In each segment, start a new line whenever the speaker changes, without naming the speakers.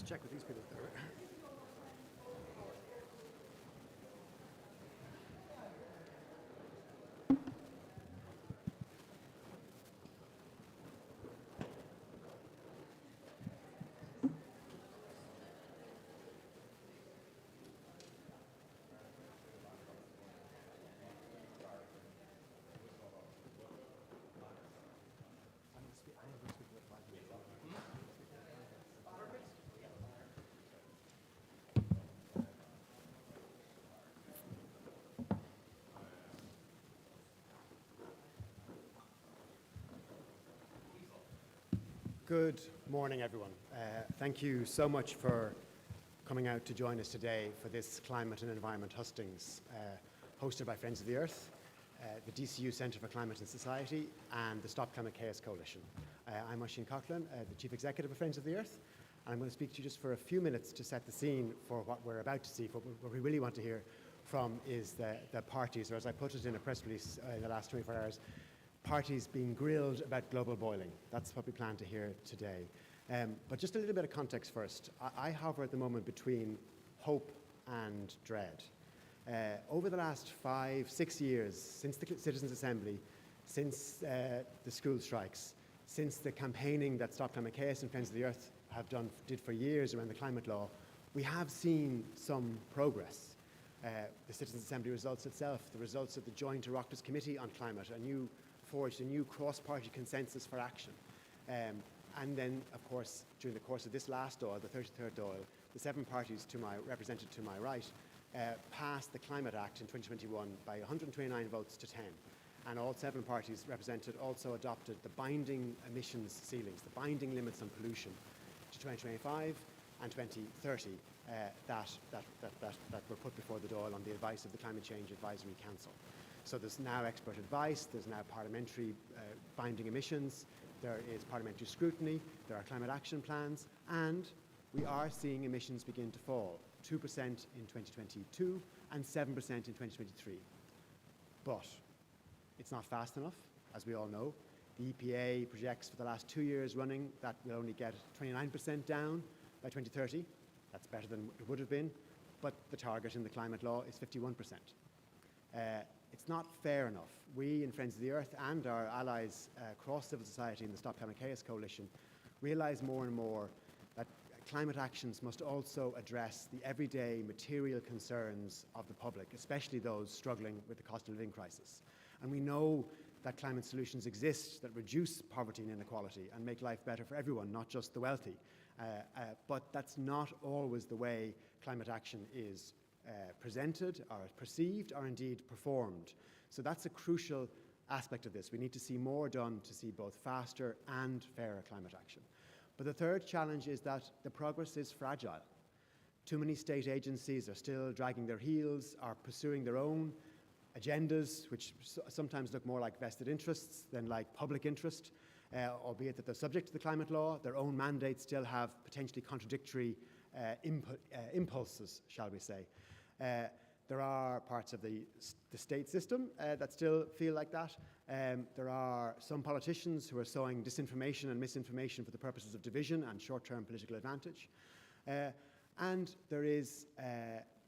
check with these people there. Good morning, everyone. Thank you so much for coming out to join us today for this Climate and Environment Hustings, hosted by Friends of the Earth, the DCU Centre for Climate and Society, and the Stop Climate Chaos Coalition. I'm Oisin Coughlin, the Chief Executive of Friends of the Earth, and I'm going to speak to you just for a few minutes to set the scene for what we're about to see. What we really want to hear from is the parties, or as I put it in a press release in the last 24 hours, parties being grilled about global boiling. That's what we plan to hear today. But just a little bit of context first. I hover at the moment between hope and dread. Over the last 5-6 years, since the Citizens' Assembly, since the school strikes, since the campaigning that Stop Climate Chaos and Friends of the Earth did for years around the climate law, we have seen some progress. The Citizens' Assembly results itself, the results of the Joint Oireachtas Committee on Climate, forged a new cross-party consensus for action. And then, of course, during the course of this last Dáil, the 33rd Dáil, the 7 parties represented to my right passed the Climate Act in 2021 by 129 votes to 10. And all 7 parties represented also adopted the binding emissions ceilings, the binding limits on pollution to 2025 and 2030 that were put before the Dáil on the advice of the Climate Change Advisory Council. So there's now expert advice, there's now parliamentary binding emissions, there is parliamentary scrutiny, there are climate action plans, and we are seeing emissions begin to fall, 2% in 2022 and 7% in 2023. But it's not fast enough, as we all know. The EPA projects for the last 2 years running that we'll only get 29% down by 2030. That's better than it would have been, but the target in the climate law is 51%. It's not fair enough. We in Friends of the Earth and our allies across civil society in the Stop Climate Chaos Coalition realise more and more that climate actions must also address the everyday material concerns of the public, especially those struggling with the cost of living crisis. And we know that climate solutions exist that reduce poverty and inequality and make life better for everyone, not just the wealthy. But that's not always the way climate action is presented or perceived or indeed performed. So that's a crucial aspect of this. We need to see more done to see both faster and fairer climate action. But the third challenge is that the progress is fragile. Too many state agencies are still dragging their heels, are pursuing their own agendas, which sometimes look more like vested interests than like public interest, albeit that they're subject to the climate law. Their own mandates still have potentially contradictory impulses, shall we say. There are parts of the state system that still feel like that. There are some politicians who are sowing disinformation and misinformation for the purposes of division and short-term political advantage. And there is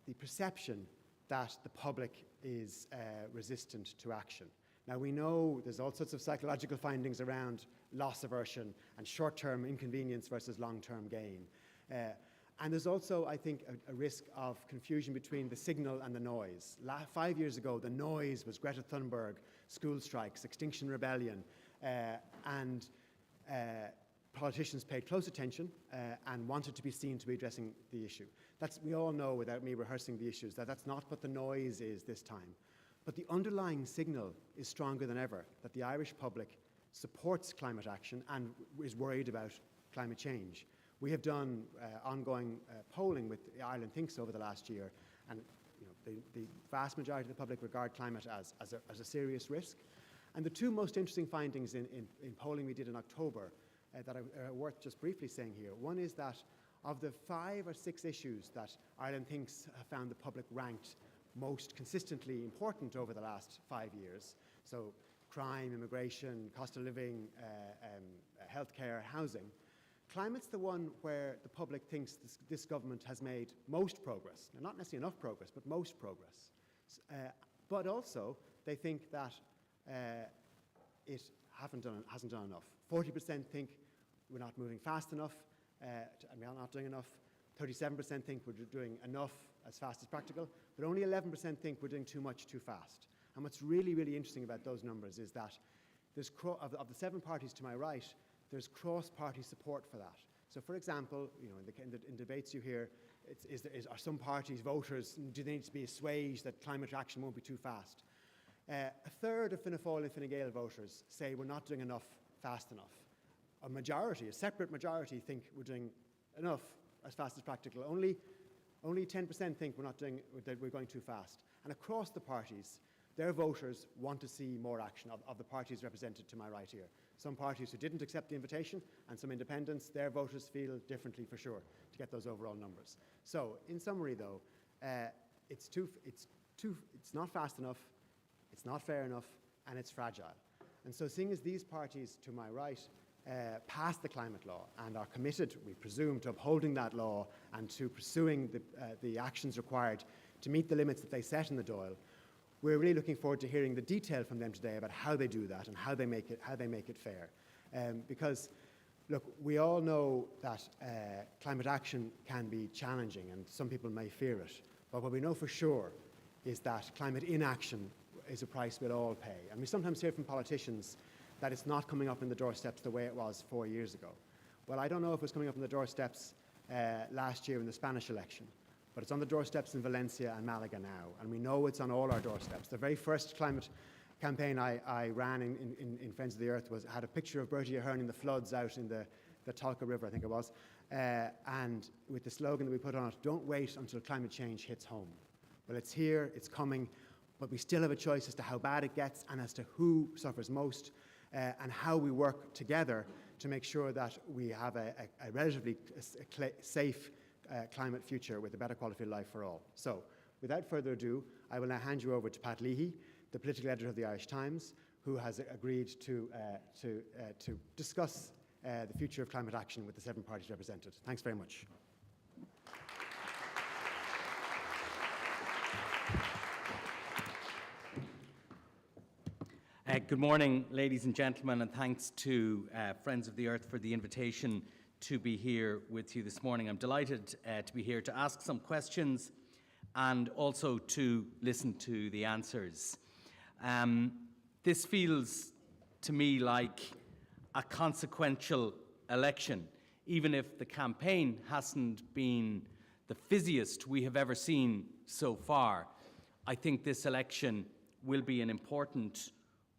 the perception that the public is resistant to action. Now, we know there's all sorts of psychological findings around loss aversion and short-term inconvenience versus long-term gain. And there's also, I think, a risk of confusion between the signal and the noise. 5 years ago, the noise was Greta Thunberg, school strikes, Extinction Rebellion, and politicians paid close attention and wanted to be seen to be addressing the issue. We all know, without me rehearsing the issues, that that's not what the noise is this time. But the underlying signal is stronger than ever, that the Irish public supports climate action and is worried about climate change. We have done ongoing polling with Ireland Thinks over the last year, and the vast majority of the public regard climate as a serious risk. And the 2 most interesting findings in polling we did in October that are worth just briefly saying here. One is that of the 5 or 6 issues that Ireland Thinks have found the public ranked most consistently important over the last 5 years, so crime, immigration, cost of living, healthcare, housing, climate's the one where the public thinks this government has made most progress. Now, not necessarily enough progress, but most progress. But also, they think that it hasn't done enough. 40% think we're not moving fast enough, and we're not doing enough. 37% think we're doing enough as fast as practical, but only 11% think we're doing too much too fast. And what's really, really interesting about those numbers is that there's of the 7 parties to my right, there's cross-party support for that. So, for example, you know, in debates you hear, are some parties, voters, do they need to be assuaged that climate action won't be too fast? A third of Fianna Fáil and Fine Gael voters say we're not doing enough fast enough. A separate majority, think we're doing enough as fast as practical. Only 10% think that we're going too fast. And across the parties, their voters want to see more action of the parties represented to my right here. Some parties who didn't accept the invitation and some independents, their voters feel differently for sure to get those overall numbers. So, in summary though, it's not fast enough, it's not fair enough, and it's fragile. And so seeing as these parties to my right passed the climate law and are committed, we presume, to upholding that law and to pursuing the actions required to meet the limits that they set in the Dáil, we're really looking forward to hearing the detail from them today about how they do that and how they make it fair. Because, look, we all know that climate action can be challenging and some people may fear it. But what we know for sure is that climate inaction is a price we'll all pay. And we sometimes hear from politicians that it's not coming up in the doorsteps the way it was 4 years ago. Well, I don't know if it was coming up in the doorsteps last year in the Spanish election, but it's on the doorsteps in Valencia and Malaga now, and we know it's on all our doorsteps. The very first climate campaign I ran in Friends of the Earth had a picture of Bertie Ahern in the floods out in the Talca River, I think it was, and with the slogan that we put on it, don't wait until climate change hits home. Well, it's here, it's coming, but we still have a choice as to how bad it gets and as to who suffers most, and how we work together to make sure that we have a relatively safe climate future with a better quality of life for all. So, without further ado, I will now hand you over to Pat Leahy, the political editor of the Irish Times, who has agreed to discuss the future of climate action with the 7 parties represented. Thanks very much.
Good morning, ladies and gentlemen, and thanks to Friends of the Earth for the invitation to be here with you this morning. I'm delighted to be here to ask some questions and also to listen to the answers. This feels to me like a consequential election, even if the campaign hasn't been the fizziest we have ever seen so far. I think this election will be an important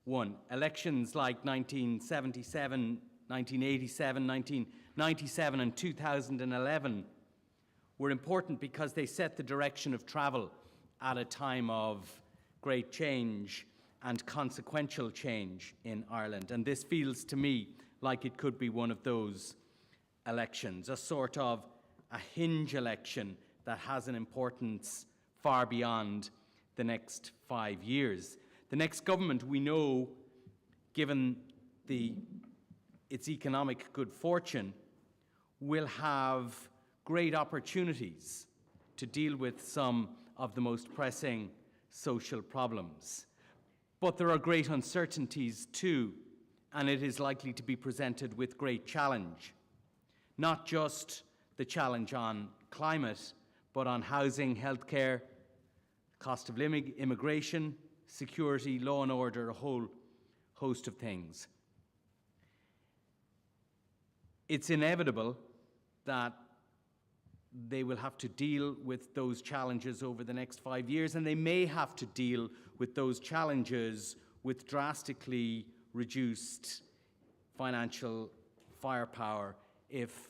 one. Elections like 1977, 1987, 1997 and 2011 were important because they set the direction of travel at a time of great change and consequential change in Ireland. And this feels to me like it could be one of those elections, a sort of a hinge election that has an importance far beyond the next 5 years. The next government, we know, given its economic good fortune, will have great opportunities to deal with some of the most pressing social problems. But there are great uncertainties too, and it is likely to be presented with great challenge. Not just the challenge on climate, but on housing, healthcare, cost of living, immigration, security, law and order, a whole host of things. It's inevitable that they will have to deal with those challenges over the next 5 years, and they may have to deal with those challenges with drastically reduced financial firepower if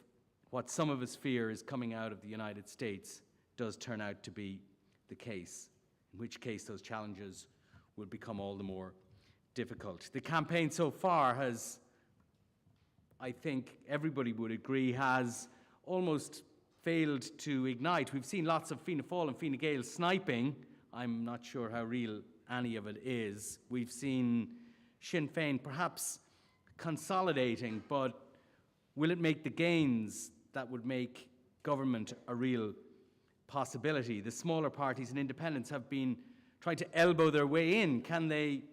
what some of us fear is coming out of the United States does turn out to be the case, in which case those challenges will become all the more difficult. The campaign so far has, I think everybody would agree, has almost failed to ignite. We've seen lots of Fianna Fáil and Fine Gael sniping. I'm not sure how real any of it is. We've seen Sinn Féin perhaps consolidating, but Will it make the gains that would make government a real possibility? The smaller parties and independents have been trying to elbow their way in. Can they,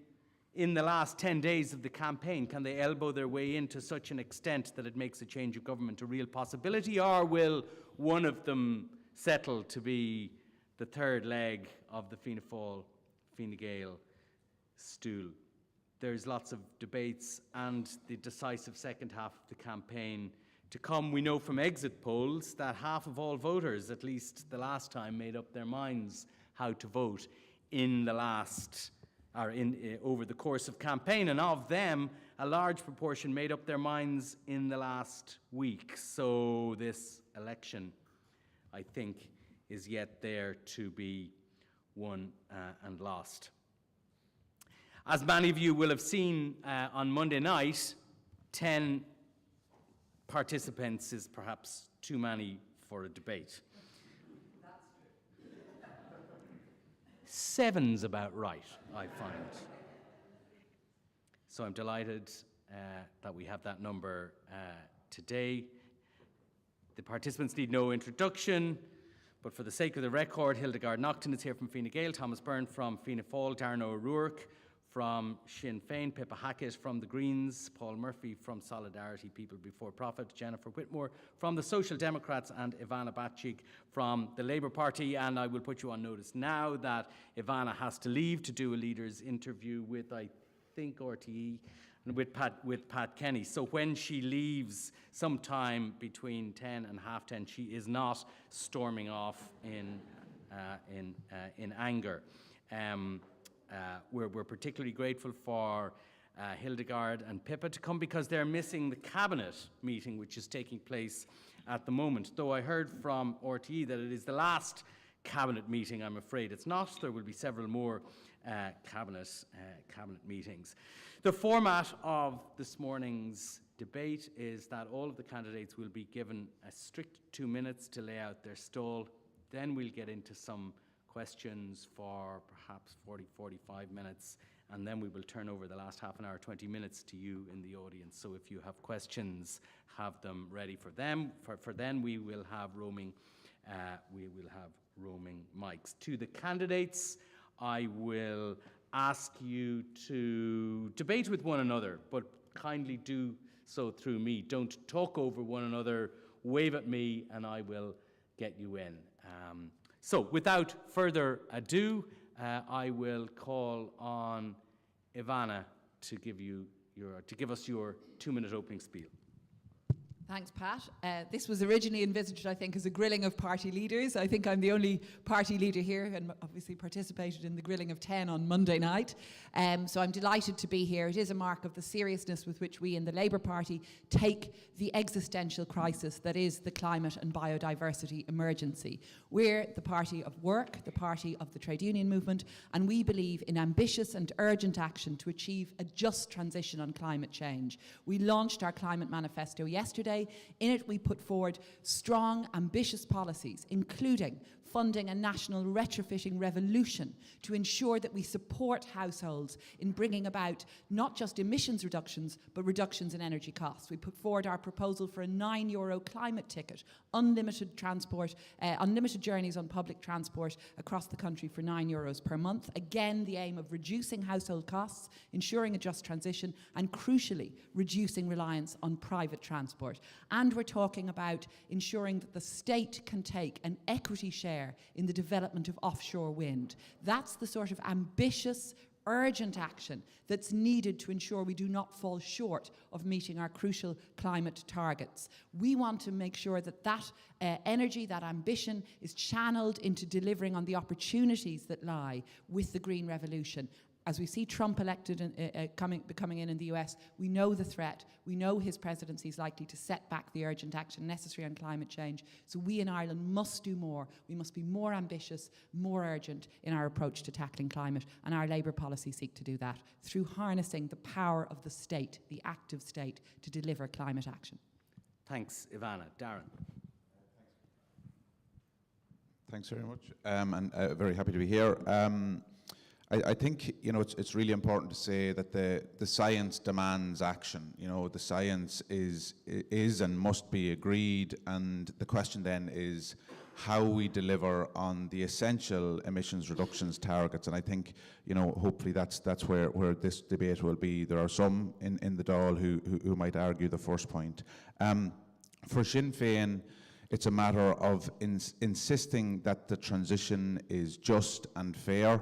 in the last 10 days of the campaign, can they elbow their way in to such an extent that it makes a change of government a real possibility? Or will one of them settle to be the third leg of the Fianna Fáil, Fine Gael stool? There's lots of debates and the decisive second half of the campaign to come. We know from exit polls that half of all voters, at least the last time, made up their minds how to vote in the last, or over the course of campaign, and of them, a large proportion made up their minds in the last week. So this election, I think, is yet there to be won and lost. As many of you will have seen on Monday night, 10 participants is perhaps too many for a debate. Seven's about right, I find. So I'm delighted that we have that number today. The participants need no introduction, but for the sake of the record, Hildegard Naughton is here from Fine Gael, Thomas Byrne from Fianna Fáil, Darren O'Rourke from Sinn Féin, Pippa Hackett from the Greens, Paul Murphy from Solidarity People Before Profit, Jennifer Whitmore from the Social Democrats, and Ivana Bacik from the Labour Party. And I will put you on notice now that Ivana has to leave to do a leaders interview with, I think, RTE, and with Pat Kenny. So when she leaves sometime between 10 and half 10, she is not storming off in anger. We're particularly grateful for Hildegard and Pippa to come because they're missing the cabinet meeting which is taking place at the moment. Though I heard from RTE that it is the last cabinet meeting, I'm afraid it's not. There will be several more cabinet meetings. The format of this morning's debate is that all of the candidates will be given a strict 2 minutes to lay out their stall. Then we'll get into some questions for perhaps 40-45 minutes, and then we will turn over the last half an hour, 20 minutes to you in the audience. So if you have questions, have them ready for them. For then we will have roaming mics. To the candidates, I will ask you to debate with one another, but kindly do so through me. Don't talk over one another, wave at me, and I will get you in. So without further ado, I will call on Ivana to give us your 2-minute opening spiel.
Thanks, Pat. This was originally envisaged, I think, as a grilling of party leaders. I think I'm the only party leader here and obviously participated in the grilling of 10 on Monday night. So I'm delighted to be here. It is a mark of the seriousness with which we in the Labour Party take the existential crisis that is the climate and biodiversity emergency. We're the party of work, the party of the trade union movement, and we believe in ambitious and urgent action to achieve a just transition on climate change. We launched our climate manifesto yesterday. In it, we put forward strong, ambitious policies, including funding a national retrofitting revolution to ensure that we support households in bringing about not just emissions reductions, but reductions in energy costs. We put forward our proposal for a €9 climate ticket, unlimited transport, unlimited journeys on public transport across the country for €9 per month. Again, the aim of reducing household costs, ensuring a just transition, and crucially, reducing reliance on private transport. And we're talking about ensuring that the state can take an equity share in the development of offshore wind. That's the sort of ambitious, urgent action that's needed to ensure we do not fall short of meeting our crucial climate targets. We want to make sure that that energy, that ambition is channeled into delivering on the opportunities that lie with the green revolution. As we see Trump elected and coming in the US, we know the threat. We know his presidency is likely to set back the urgent action necessary on climate change. So we in Ireland must do more. We must be more ambitious, more urgent in our approach to tackling climate. And our Labour policies seek to do that through harnessing the power of the state, the active state, to deliver climate action.
Thanks, Ivana. Darren.
Thanks very much, and very happy to be here. I think, it's really important to say that the science demands action. The science is and must be agreed, and the question then is how we deliver on the essential emissions reductions targets. And I think, hopefully that's where this debate will be. There are some in the Dáil who might argue the first point. For Sinn Féin, it's a matter of insisting that the transition is just and fair.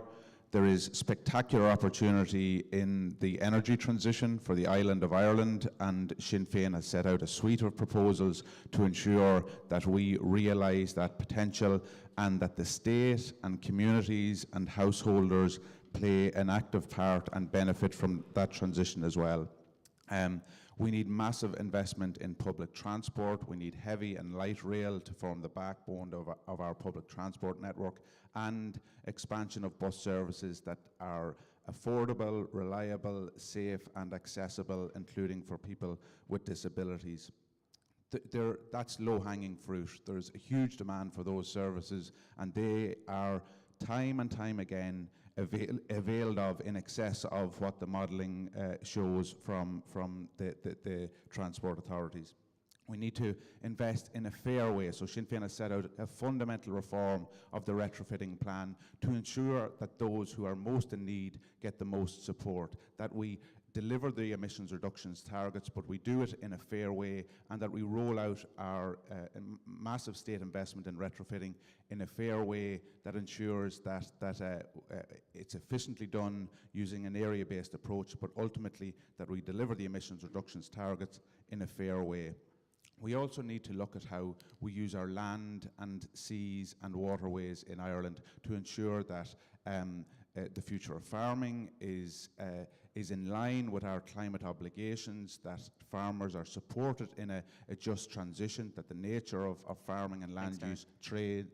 There is spectacular opportunity in the energy transition for the island of Ireland, and Sinn Féin has set out a suite of proposals to ensure that we realise that potential and that the state and communities and householders play an active part and benefit from that transition as well. We need massive investment in public transport. We need heavy and light rail to form the backbone of our public transport network, and expansion of bus services that are affordable, reliable, safe and accessible, including for people with disabilities. That's low-hanging fruit. There's a huge demand for those services, and they are time and time again availed of in excess of what the modelling shows from the transport authorities. We need to invest in a fair way. So Sinn Féin has set out a fundamental reform of the retrofitting plan to ensure that those who are most in need get the most support, that we deliver the emissions reductions targets, but we do it in a fair way, and that we roll out our massive state investment in retrofitting in a fair way that ensures that it's efficiently done using an area-based approach, but ultimately that we deliver the emissions reductions targets in a fair way. We also need to look at how we use our land and seas and waterways in Ireland to ensure that the future of farming is in line with our climate obligations, that farmers are supported in a just transition, that the nature of farming and land use trade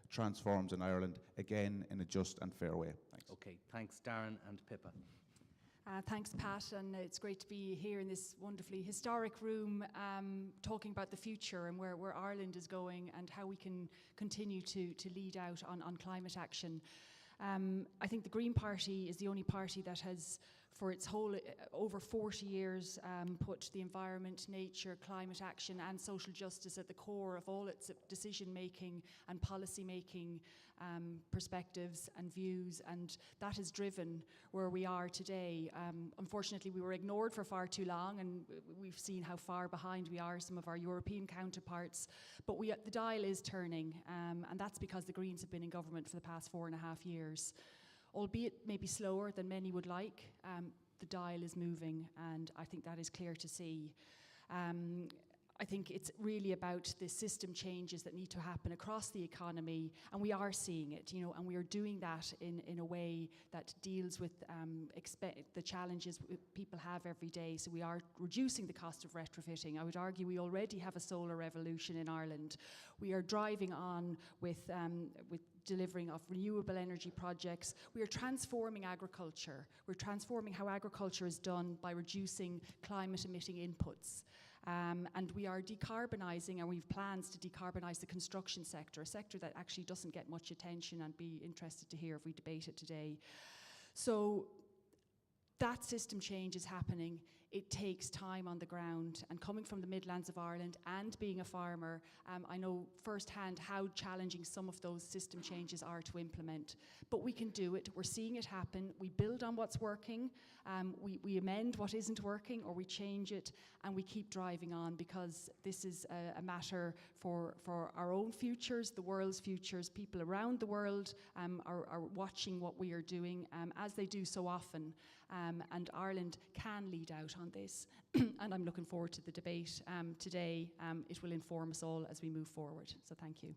transforms in Ireland, again, in a just and fair way. Thanks.
Okay, thanks Darren and Pippa.
Thanks, Pat, and it's great to be here in this wonderfully historic room talking about the future and where Ireland is going and how we can continue to lead out on climate action. I think the Green Party is the only party that has, for its whole over 40 years, put the environment, nature, climate action and social justice at the core of all its decision-making and policy-making perspectives and views, and that has driven where we are today. Unfortunately, we were ignored for far too long, and we've seen how far behind we are some of our European counterparts, but the dial is turning, and that's because the Greens have been in government for the past 4.5 years. Albeit maybe slower than many would like, the dial is moving, and I think that is clear to see. I think it's really about the system changes that need to happen across the economy, and we are seeing it, and we are doing that in a way that deals with the challenges people have every day. So we are reducing the cost of retrofitting. I would argue we already have a solar revolution in Ireland. We are driving on with delivering of renewable energy projects. We are transforming agriculture. We're transforming how agriculture is done by reducing climate-emitting inputs. And we are decarbonising, and we have plans to decarbonise the construction sector, a sector that actually doesn't get much attention, and be interested to hear if we debate it today. So that system change is happening. It takes time on the ground, and coming from the Midlands of Ireland and being a farmer, I know firsthand how challenging some of those system changes are to implement. But we can do it. We're seeing it happen. We build on what's working. We amend what isn't working, or we change it, and we keep driving on, because this is a matter for our own futures, the world's futures. People around the world are watching what we are doing, as they do so often. And Ireland can lead out on this. And I'm looking forward to the debate today. It will inform us all as we move forward. So thank you.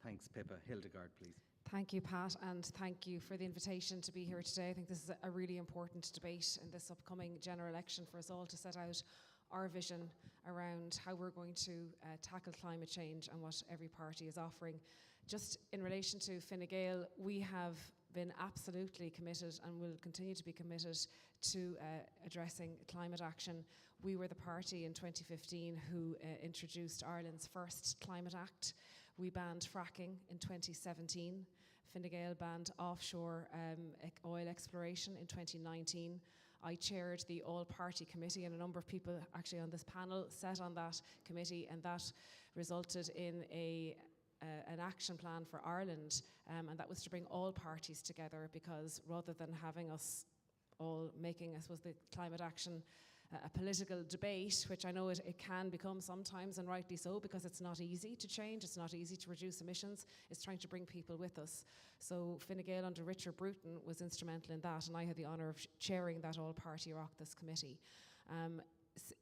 Thanks, Pippa. Hildegard, please.
Thank you, Pat, and thank you for the invitation to be here today. I think this is a really important debate in this upcoming general election for us all to set out our vision around how we're going to tackle climate change and what every party is offering. Just in relation to Fine Gael, we have been absolutely committed and will continue to be committed to addressing climate action. We were the party in 2015 who introduced Ireland's first Climate Act. We banned fracking in 2017. Fine Gael banned offshore oil exploration in 2019. I chaired the all-party committee, and a number of people actually on this panel sat on that committee, and that resulted in an action plan for Ireland, and that was to bring all parties together, because rather than having us all making, I suppose, the climate action a political debate, which I know it can become sometimes, and rightly so, because it's not easy to change, it's not easy to reduce emissions, it's trying to bring people with us. So Fine Gael under Richard Bruton was instrumental in that, and I had the honour of chairing that all-party Oireachtas committee.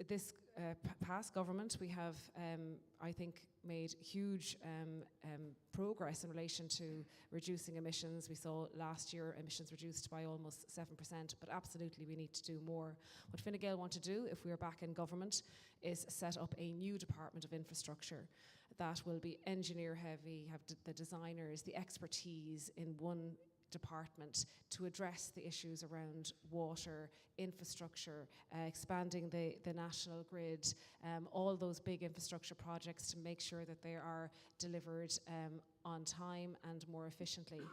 This past government, we have, I think, made huge progress in relation to reducing emissions. We saw last year emissions reduced by almost 7%, but absolutely we need to do more. What Fine Gael want to do, if we are back in government, is set up a new Department of Infrastructure that will be engineer heavy, have the designers, the expertise in one department to address the issues around water, infrastructure, expanding the national grid, all those big infrastructure projects, to make sure that they are delivered on time and more efficiently.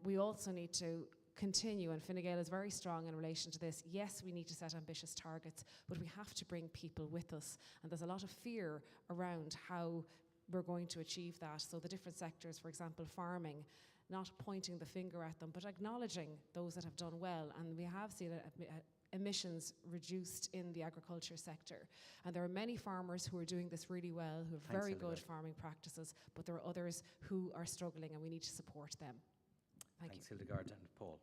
We also need to continue, and Fine Gael is very strong in relation to this. Yes, we need to set ambitious targets, but we have to bring people with us, and there's a lot of fear around how we're going to achieve that. So the different sectors, for example, farming, not pointing the finger at them, but acknowledging those that have done well. And we have seen emissions reduced in the agriculture sector. And there are many farmers who are doing this really well, who have very good farming practices, but there are others who are struggling, and we need to support them. Thank you.
Hildegard and Paul.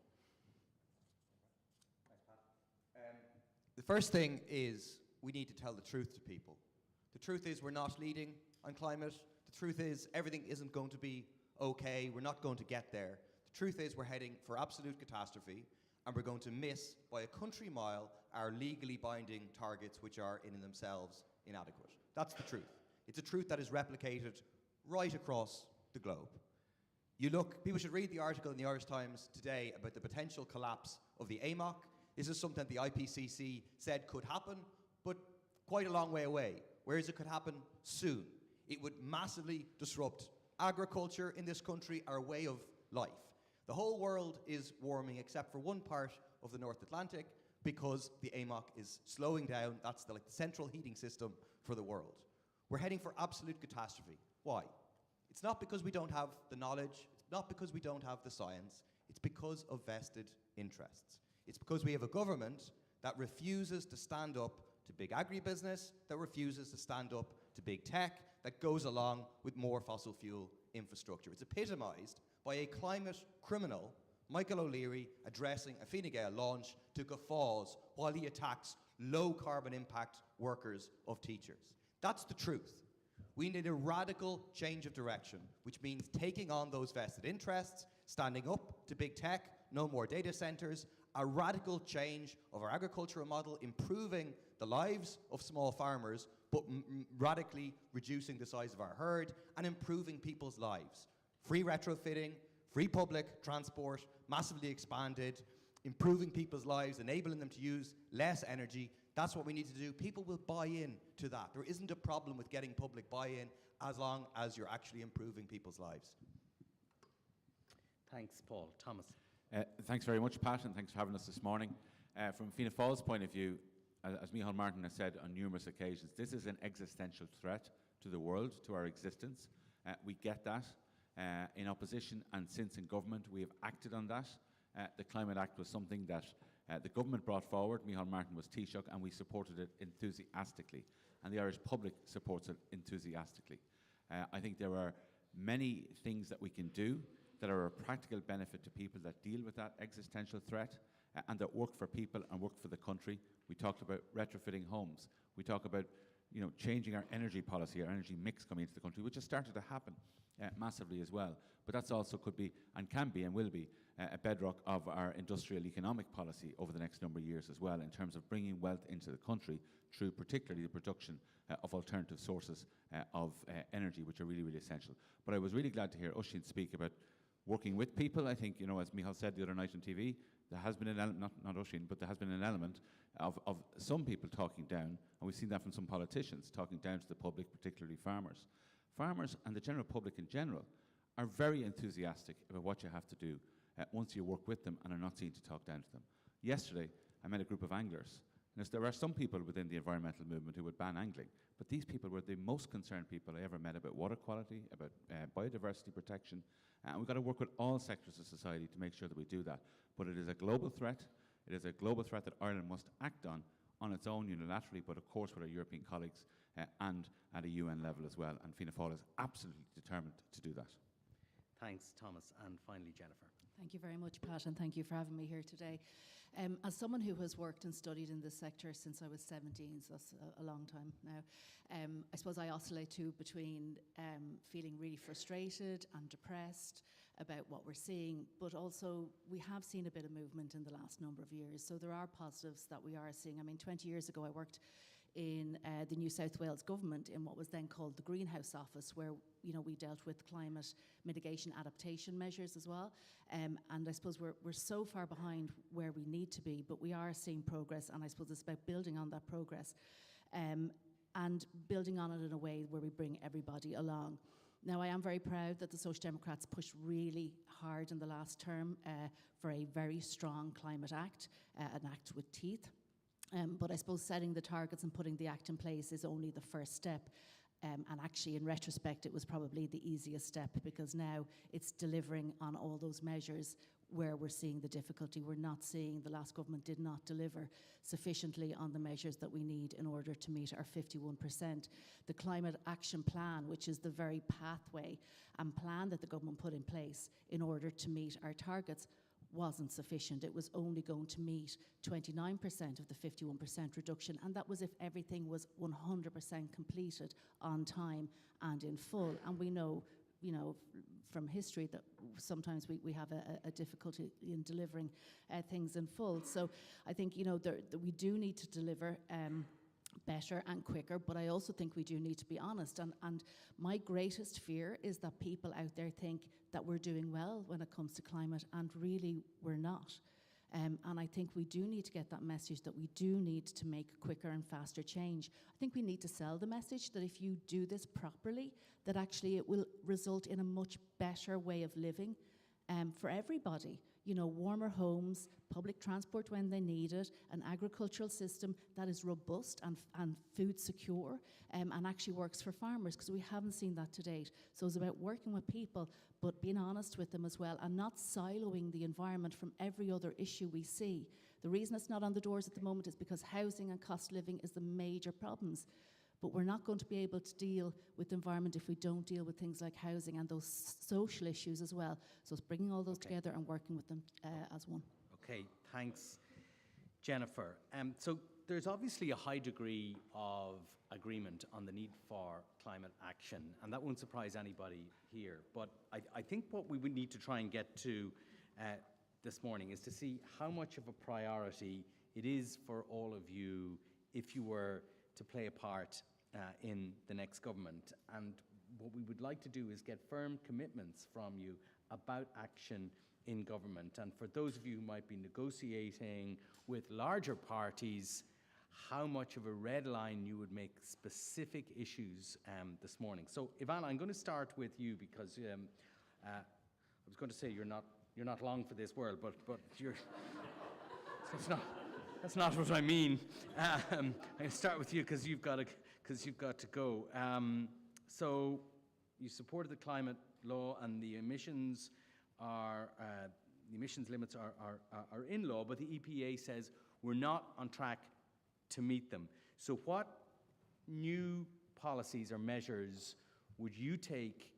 The first thing is we need to tell the truth to people. The truth is we're not leading on climate. The truth is everything isn't going to be okay, we're not going to get there. The truth is we're heading for absolute catastrophe, and we're going to miss by a country mile our legally binding targets, which are in themselves inadequate. That's the truth. It's a truth that is replicated right across the globe. You look, people should read the article in the Irish Times today about the potential collapse of the AMOC. This is something the IPCC said could happen, but quite a long way away, whereas it could happen soon. It would massively disrupt agriculture in this country, our way of life. The whole world is warming except for one part of the North Atlantic, because the AMOC is slowing down. That's the central heating system for the world. We're heading for absolute catastrophe. Why? It's not because we don't have the knowledge, it's not because we don't have the science, it's because of vested interests. It's because we have a government that refuses to stand up to big agribusiness, that refuses to stand up to big tech, that goes along with more fossil fuel infrastructure. It's epitomised by a climate criminal, Michael O'Leary, addressing a Fine Gael launch to guffaws while he attacks low carbon impact workers of teachers. That's the truth. We need a radical change of direction, which means taking on those vested interests, standing up to big tech, no more data centres, a radical change of our agricultural model, improving the lives of small farmers, but radically reducing the size of our herd and improving people's lives. Free retrofitting, free public transport, massively expanded, improving people's lives, enabling them to use less energy. That's what we need to do. People will buy in to that. There isn't a problem with getting public buy-in as long as you're actually improving people's lives.
Thanks, Paul. Thomas.
Thanks very much, Pat, and thanks for having us this morning. From Fianna Fáil's point of view, as Micheál Martin has said on numerous occasions, this is an existential threat to the world, to our existence. We get that. In opposition and since in government, we have acted on that. The Climate Act was something that the government brought forward. Micheál Martin was Taoiseach, and we supported it enthusiastically. And the Irish public supports it enthusiastically. I think there are many things that we can do that are a practical benefit to people that deal with that existential threat and that work for people and work for the country. We talked about retrofitting homes. We talk about changing our energy policy, our energy mix coming into the country, which has started to happen massively as well. But that's also could be and can be and will be a bedrock of our industrial economic policy over the next number of years as well, in terms of bringing wealth into the country through particularly the production of alternative sources of energy, which are really, really essential. But I was really glad to hear Oisín speak about working with people. I think, as Micheál said the other night on TV, there has been an element, not Oisín, but there has been an element of some people talking down, and we've seen that from some politicians, talking down to the public, particularly farmers. Farmers and the general public in general
are very enthusiastic about what you have to do once you work with them and are not seen to talk down to them. Yesterday, I met a group of anglers. And there are some people within the environmental movement who would ban angling, but these people were the most concerned people I ever met about water quality, about biodiversity protection, and we've got to work with all sectors of society to make sure that we do that. But it is a global threat. It is a global threat that Ireland must act on its own unilaterally, but of course with our European colleagues and at a UN level as well. And Fianna Fáil is absolutely determined to do that.
Thanks, Thomas. And finally, Jennifer.
Thank you very much, Pat, and thank you for having me here today. As someone who has worked and studied in this sector since I was 17, so that's a long time now, I suppose I oscillate too between feeling really frustrated and depressed about what we're seeing, but also we have seen a bit of movement in the last number of years, so there are positives that we are seeing. I mean, 20 years ago I worked in the New South Wales government in what was then called the Greenhouse Office, where we dealt with climate mitigation adaptation measures as well. And I suppose we're so far behind where we need to be, but we are seeing progress, and I suppose it's about building on that progress and building on it in a way where we bring everybody along. Now, I am very proud that the Social Democrats pushed really hard in the last term for a very strong climate act, an act with teeth. But I suppose setting the targets and putting the act in place is only the first step. And actually, in retrospect, it was probably the easiest step, because now it's delivering on all those measures where we're seeing the difficulty. We're not seeing, the last government did not deliver sufficiently on the measures that we need in order to meet our 51%. The Climate Action Plan, which is the very pathway and plan that the government put in place in order to meet our targets, wasn't sufficient. It was only going to meet 29% of the 51% reduction, and that was if everything was 100% completed on time and in full. And we know, from history that sometimes we have a difficulty in delivering things in full. So I think, that we do need to deliver better and quicker, but I also think we do need to be honest. And my greatest fear is that people out there think that we're doing well when it comes to climate, and really we're not. And I think we do need to get that message that we do need to make quicker and faster change. I think we need to sell the message that if you do this properly, that actually it will result in a much better way of living for everybody. Warmer homes, public transport when they need it, an agricultural system that is robust and food secure, and actually works for farmers, because we haven't seen that to date. So it's about working with people, but being honest with them as well, and not siloing the environment from every other issue we see. The reason it's not on the doors at the moment is because housing and cost of living is the major problems. But we're not going to be able to deal with the environment if we don't deal with things like housing and those social issues as well. So it's bringing all those together and working with them as one.
Okay, thanks, Jennifer. So there's obviously a high degree of agreement on the need for climate action, and that won't surprise anybody here. But I think what we would need to try and get to this morning is to see how much of a priority it is for all of you if you were to play a part in the next government. And what we would like to do is get firm commitments from you about action in government. And for those of you who might be negotiating with larger parties, how much of a red line you would make specific issues this morning. So, Ivana, I'm going to start with you, because I was going to say you're not long for this world, but you're it's not. That's not what I mean. I'm going to start with you because you've got to go. So you supported the climate law, and the emissions limits are in law, but the EPA says we're not on track to meet them. So what new policies or measures would you take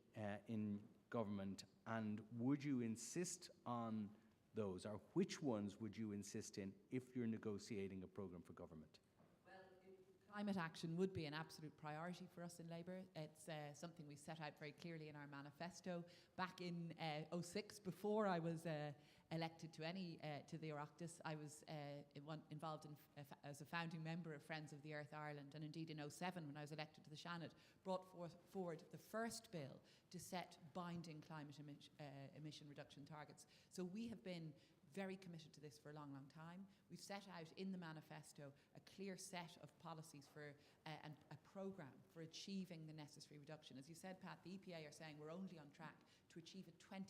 in government, and would you insist on those, or which ones would you insist in if you're negotiating a programme for government?
Well, climate action would be an absolute priority for us in Labour. It's something we set out very clearly in our manifesto back in 2006, before I was elected to the Oireachtas. I was involved as a founding member of Friends of the Earth Ireland, and indeed in 2007, when I was elected to the Seanad, brought forward the first bill to set binding climate emission reduction targets. So we have been very committed to this for a long, long time. We've set out in the manifesto a clear set of policies for and a programme for achieving the necessary reduction. As you said, Pat, the EPA are saying we're only on track to achieve a 29%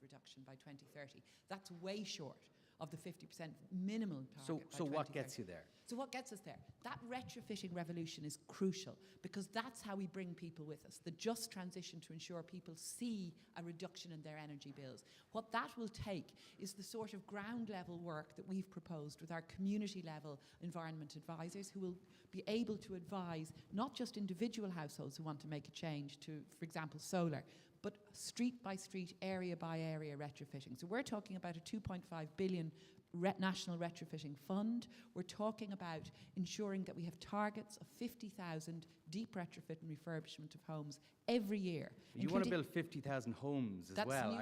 reduction by 2030. That's way short of the 50% minimal target.
So what gets you there?
So what gets us there? That retrofitting revolution is crucial because that's how we bring people with us. The just transition to ensure people see a reduction in their energy bills. What that will take is the sort of ground level work that we've proposed with our community level environment advisors who will be able to advise not just individual households who want to make a change to, for example, solar, but street by street, area by area retrofitting. So we're talking about a 2.5 billion national retrofitting fund. We're talking about ensuring that we have targets of 50,000 deep retrofit and refurbishment of homes every year.
You want to build 50,000 homes as well.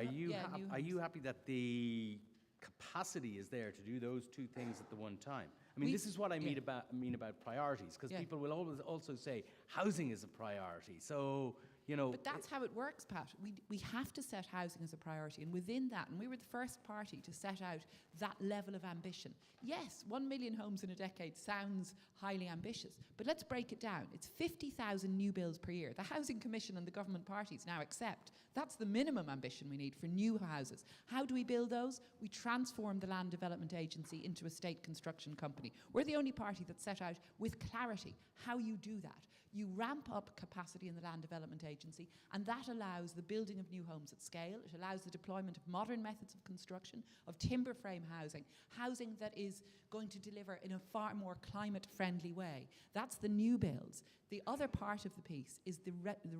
Are you happy that the capacity is there to do those two things at the one time? I mean, this is what I mean about priorities, because people will always also say housing is a priority. So, you know...
But that's how it works, Pat. We have to set housing as a priority, and within that, and we were the first party to set out that level of ambition. Yes, 1 million homes in a decade sounds highly ambitious, but let's break it down. It's 50,000 new builds per year. The Housing Commission and the government parties now accept that's the minimum ambition we need for new houses. How do we build those? We transform the Land Development Agency into a state construction company. We're the only party that set out with clarity how you do that. You ramp up capacity in the Land Development Agency, and that allows the building of new homes at scale. It allows the deployment of modern methods of construction, of timber frame housing, housing that is going to deliver in a far more climate-friendly way. That's the new builds. The other part of the piece is the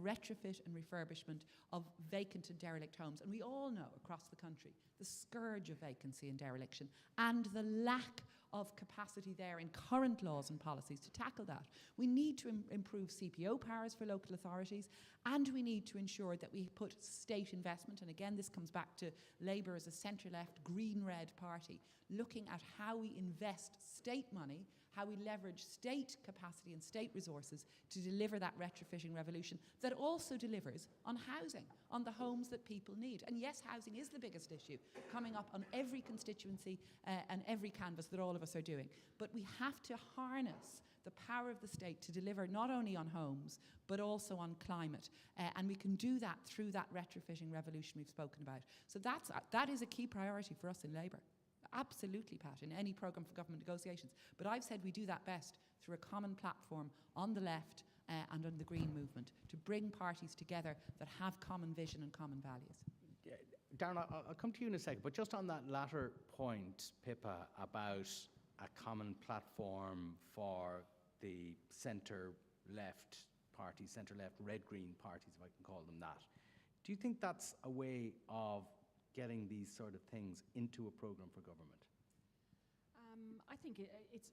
retrofit and refurbishment of vacant and derelict homes. And we all know across the country the scourge of vacancy and dereliction and the lack of capacity there in current laws and policies to tackle that. We need to improve CPO powers for local authorities, and we need to ensure that we put state investment, and again this comes back to Labour as a centre-left, green-red party, looking at how we invest state money, how we leverage state capacity and state resources to deliver that retrofitting revolution that also delivers on housing, on the homes that people need. And yes, housing is the biggest issue coming up on every constituency and every canvas that all of us are doing. But we have to harness the power of the state to deliver not only on homes, but also on climate. And we can do that through that retrofitting revolution we've spoken about. So that is a key priority for us in Labour. Absolutely, Pat, in any programme for government negotiations. But I've said we do that best through a common platform on the left and on the Green movement to bring parties together that have common vision and common values.
Darren, I'll come to you in a second, but just on that latter point, Pippa, about a common platform for the centre-left parties, centre-left red-green parties, if I can call them that. Do you think that's a way of getting these sort of things into a programme for government?
I think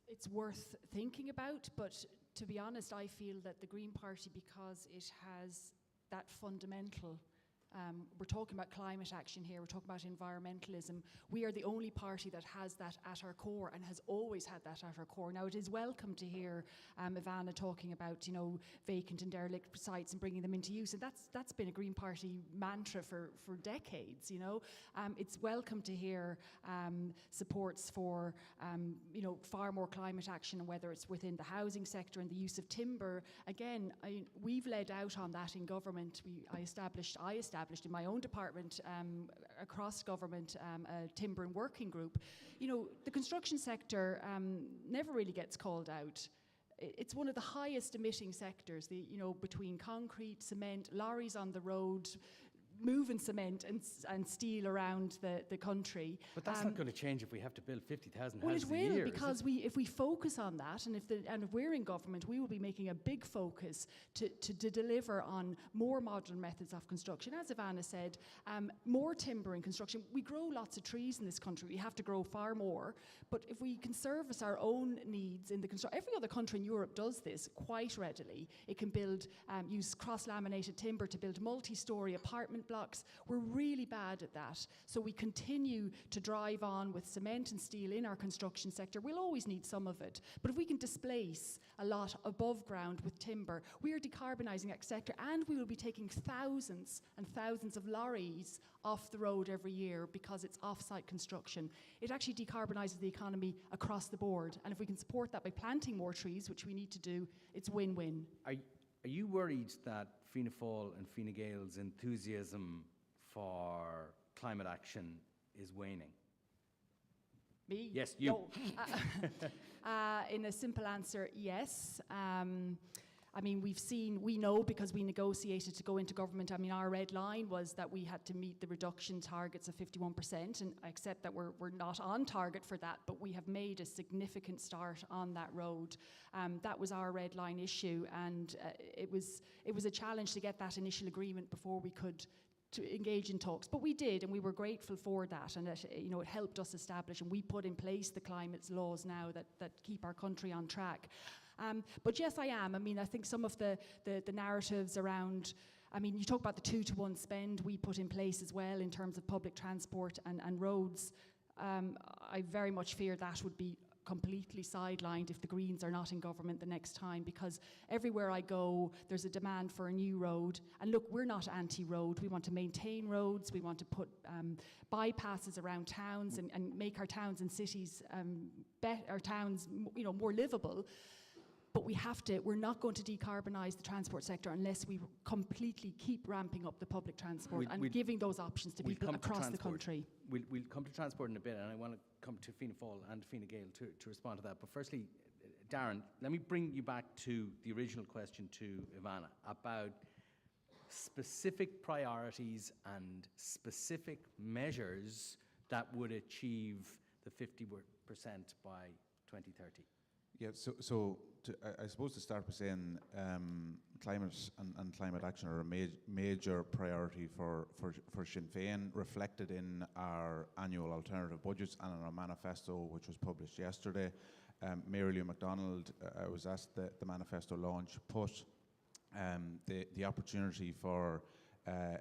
it's worth thinking about, but to be honest, I feel that the Green Party, because it has that fundamental, we're talking about climate action here, we're talking about environmentalism. We are the only party that has that at our core and has always had that at our core. Now, it is welcome to hear Ivana talking about, you know, vacant and derelict sites and bringing them into use, and that's been a Green Party mantra for decades, you know. It's welcome to hear supports for, you know, far more climate action, and whether it's within the housing sector and the use of timber. Again, we've led out on that in government. I established in my own department across government a timber and working group. You know, the construction sector never really gets called out. It's one of the highest emitting sectors, you know, between concrete, cement, lorries on the road, moving cement and steel around the country.
But that's not going to change if we have to build 50,000
well,
houses
a year.
Well, it
will, because if we focus on that, and if we're in government, we will be making a big focus to deliver on more modern methods of construction. As Ivana said, more timber in construction. We grow lots of trees in this country. We have to grow far more. But if we can service our own needs in the construction, every other country in Europe does this quite readily. It can use cross-laminated timber to build multi-storey apartment blocks. We're really bad at that. So we continue to drive on with cement and steel in our construction sector. We'll always need some of it. But if we can displace a lot above ground with timber, we are decarbonising that sector, and we will be taking thousands and thousands of lorries off the road every year because it's off-site construction. It actually decarbonises the economy across the board. And if we can support that by planting more trees, which we need to do, it's win-win.
Are you worried that Fianna Fáil and Fine Gael's enthusiasm for climate action is waning?
Me?
Yes, you.
No. In a simple answer, yes. I mean, we know because we negotiated to go into government. I mean, our red line was that we had to meet the reduction targets of 51%, and I accept that we're not on target for that, but we have made a significant start on that road. That was our red line issue, and it was a challenge to get that initial agreement before we could to engage in talks, but we did, and we were grateful for that, and it helped us establish, and we put in place the climate laws now that keep our country on track. But yes, I am. I mean, I think some of the narratives around, I mean, you talk about the 2-to-1 spend we put in place as well in terms of public transport and roads. I very much fear that would be completely sidelined if the Greens are not in government the next time, because everywhere I go there's a demand for a new road. And look, we're not anti-road. We want to maintain roads. We want to put bypasses around towns and make our towns and cities more livable. But we're not going to decarbonise the transport sector unless we completely keep ramping up the public transport and giving those options to people across the country.
We'll come to transport in a bit, and I want to come to Fianna Fáil and Fine Gael to respond to that. But firstly, Darren, let me bring you back to the original question to Ivana about specific priorities and specific measures that would achieve the 50% by 2030.
Yeah, I suppose to start by saying climate and climate action are a major priority for Sinn Féin, reflected in our annual alternative budgets and in our manifesto, which was published yesterday. Mary Lou MacDonald, I was asked the manifesto launch, put the opportunity for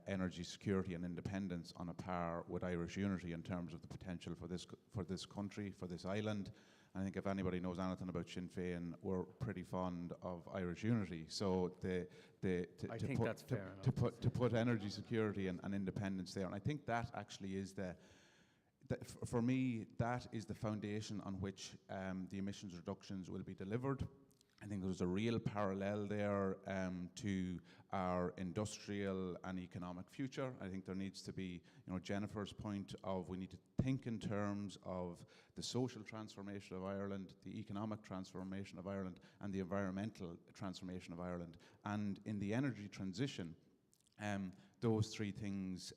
energy security and independence on a par with Irish unity in terms of the potential for this country, for this island. I think if anybody knows anything about Sinn Féin, we're pretty fond of Irish unity. So to put energy security and independence there, and I think that actually is for me, that is the foundation on which the emissions reductions will be delivered. I think there's a real parallel there to our industrial and economic future. I think there needs to be, Jennifer's point of we need to think in terms of the social transformation of Ireland, the economic transformation of Ireland, and the environmental transformation of Ireland. And in the energy transition, those three things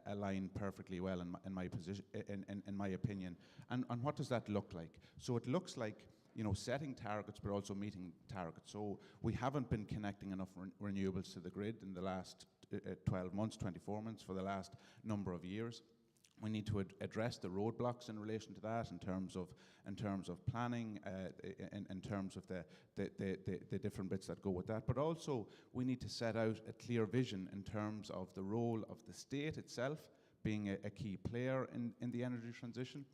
align perfectly well in my position, in my opinion. And what does that look like? So it looks like setting targets, but also meeting targets. So we haven't been connecting enough renewables to the grid in the last 12 months, 24 months, for the last number of years. We need to address the roadblocks in relation to that, in terms of planning, in terms of the different bits that go with that. But also, we need to set out a clear vision in terms of the role of the state itself being a key player in the energy transition,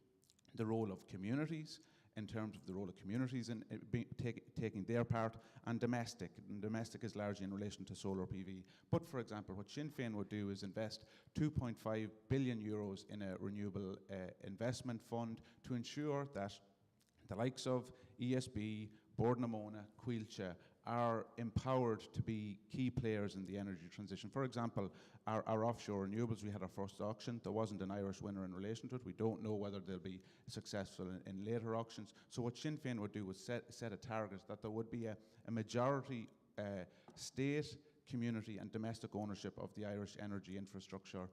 the role of communities, in terms of the role of communities in taking their part, and domestic. And domestic is largely in relation to solar PV. But for example, what Sinn Féin would do is invest 2.5 billion euros in a renewable investment fund to ensure that the likes of ESB, Bord na Móna, Coillte are empowered to be key players in the energy transition. For example, our offshore renewables, we had our first auction. There wasn't an Irish winner in relation to it. We don't know whether they'll be successful in later auctions. So what Sinn Féin would do was set a target that there would be a majority state, community and domestic ownership of the Irish energy infrastructure,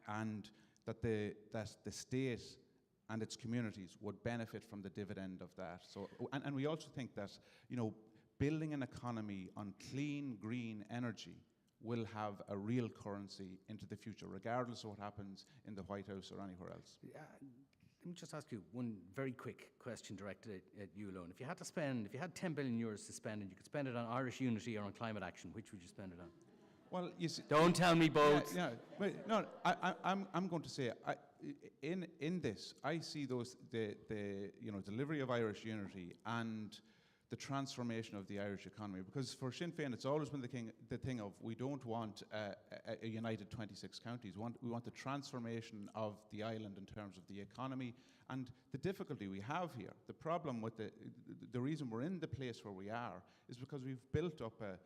and that the state and its communities would benefit from the dividend of that. So, and we also think that, building an economy on clean, green energy will have a real currency into the future, regardless of what happens in the White House or anywhere else.
Let me just ask you one very quick question directed at you alone. If you had 10 billion euros to spend and you could spend it on Irish unity or on climate action, which would you spend it on?
Well, you see,
don't tell me both.
Yeah, but no, I'm going to say, in this, I see the delivery of Irish unity and the transformation of the Irish economy. Because for Sinn Féin, it's always been the thing of we don't want a united 26 counties. We want the transformation of the island in terms of the economy. And the difficulty we have here, the problem with the reason we're in the place where we are is because we've built up a,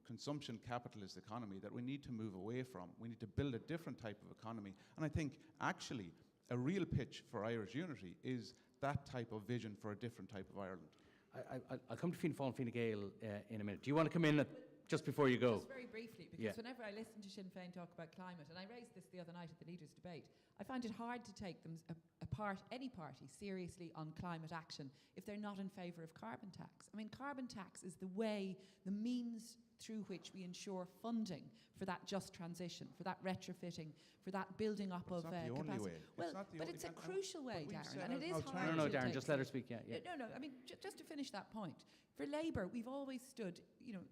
consumption capitalist economy that we need to move away from. We need to build a different type of economy. And I think actually a real pitch for Irish unity is that type of vision for a different type of Ireland.
I'll come to Fianna Fáil and Fine Gael in a minute. Do you want to come in just before you go?
Just very briefly, because whenever I listen to Sinn Féin talk about climate, and I raised this the other night at the leaders' debate, I find it hard to take them any party seriously on climate action if they're not in favour of carbon tax. I mean, carbon tax is the means through which we ensure funding for that just transition, for that retrofitting, for that building up of capacity.
Only way.
Well, but it's a crucial way, Darren, and it is hard.
No,
to
Darren,
take
just let her speak. Yeah.
No. I mean, just to finish that point, for Labour, we've always stood,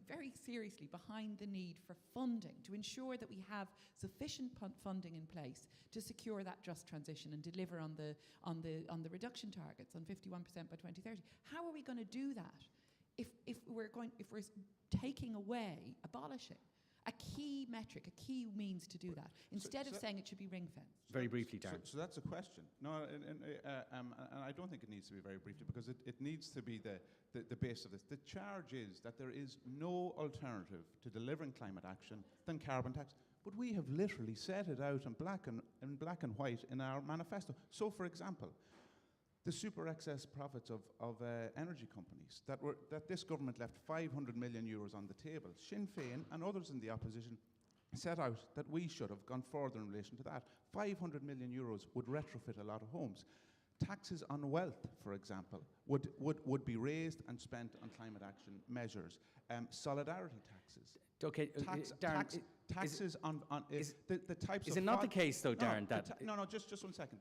very seriously behind the need for funding to ensure that we have sufficient funding in place to secure that just transition and deliver on the reduction targets on 51% by 2030. How are we going to do that if we're taking away, abolishing a key metric, a key means to do that, instead of saying it should be ring-fenced?
Very briefly, Darren.
So that's a question. No, and I don't think it needs to be very briefly, because it needs to be the base of this. The charge is that there is no alternative to delivering climate action than carbon tax. But we have literally set it out in black and white in our manifesto. So, for example, the super excess profits of energy companies that this government left 500 million euros on the table. Sinn Féin and others in the opposition set out that we should have gone further in relation to that. 500 million euros would retrofit a lot of homes. Taxes on wealth, for example, would be raised and spent on climate action measures. Solidarity taxes.
Okay, Darren,
taxes on the types of...
Is it not the case, though, Darren, that...
No, just 1 second.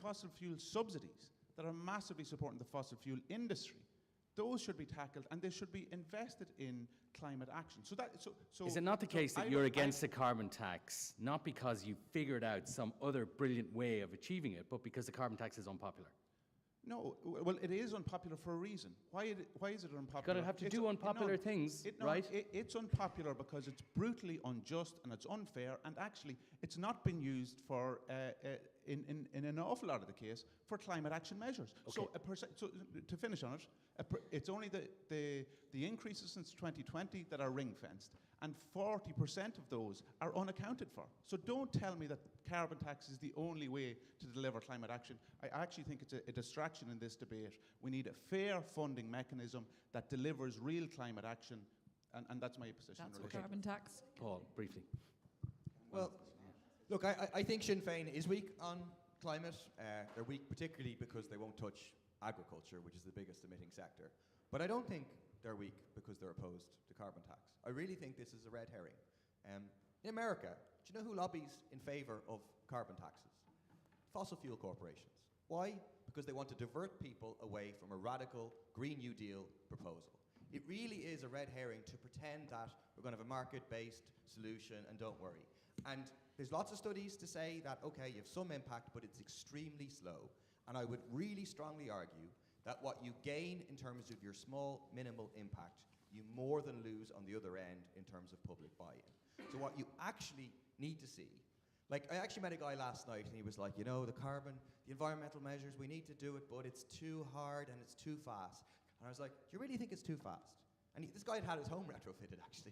Fossil fuel subsidies that are massively supporting the fossil fuel industry, those should be tackled, and they should be invested in climate action. So
is it not the case that you're against the carbon tax, not because you figured out some other brilliant way of achieving it, but because the carbon tax is unpopular?
No, well, it is unpopular for a reason. Why is it unpopular?
You've got to do unpopular things, right?
It's unpopular because it's brutally unjust and it's unfair, and actually it's not been used for, in an awful lot of the case, for climate action measures.
Okay.
So to finish on it, it's only the increases since 2020 that are ring-fenced, and 40% of those are unaccounted for. So don't tell me that carbon tax is the only way to deliver climate action. I actually think it's a distraction in this debate. We need a fair funding mechanism that delivers real climate action, and that's my position.
That's the carbon tax.
Paul, briefly.
Well, look, I think Sinn Féin is weak on climate. They're weak particularly because they won't touch agriculture, which is the biggest emitting sector. But I don't think they're weak because they're opposed to carbon tax. I really think this is a red herring. In America, do you know who lobbies in favour of carbon taxes? Fossil fuel corporations. Why? Because they want to divert people away from a radical Green New Deal proposal. It really is a red herring to pretend that we're going to have a market-based solution and don't worry. And there's lots of studies to say that, okay, you have some impact, but it's extremely slow. And I would really strongly argue that what you gain in terms of your small, minimal impact, you more than lose on the other end in terms of public buy-in. So what you actually need to see, like I actually met a guy last night and he was like, the environmental measures, we need to do it, but it's too hard and it's too fast. And I was like, do you really think it's too fast? And this guy had his home retrofitted actually,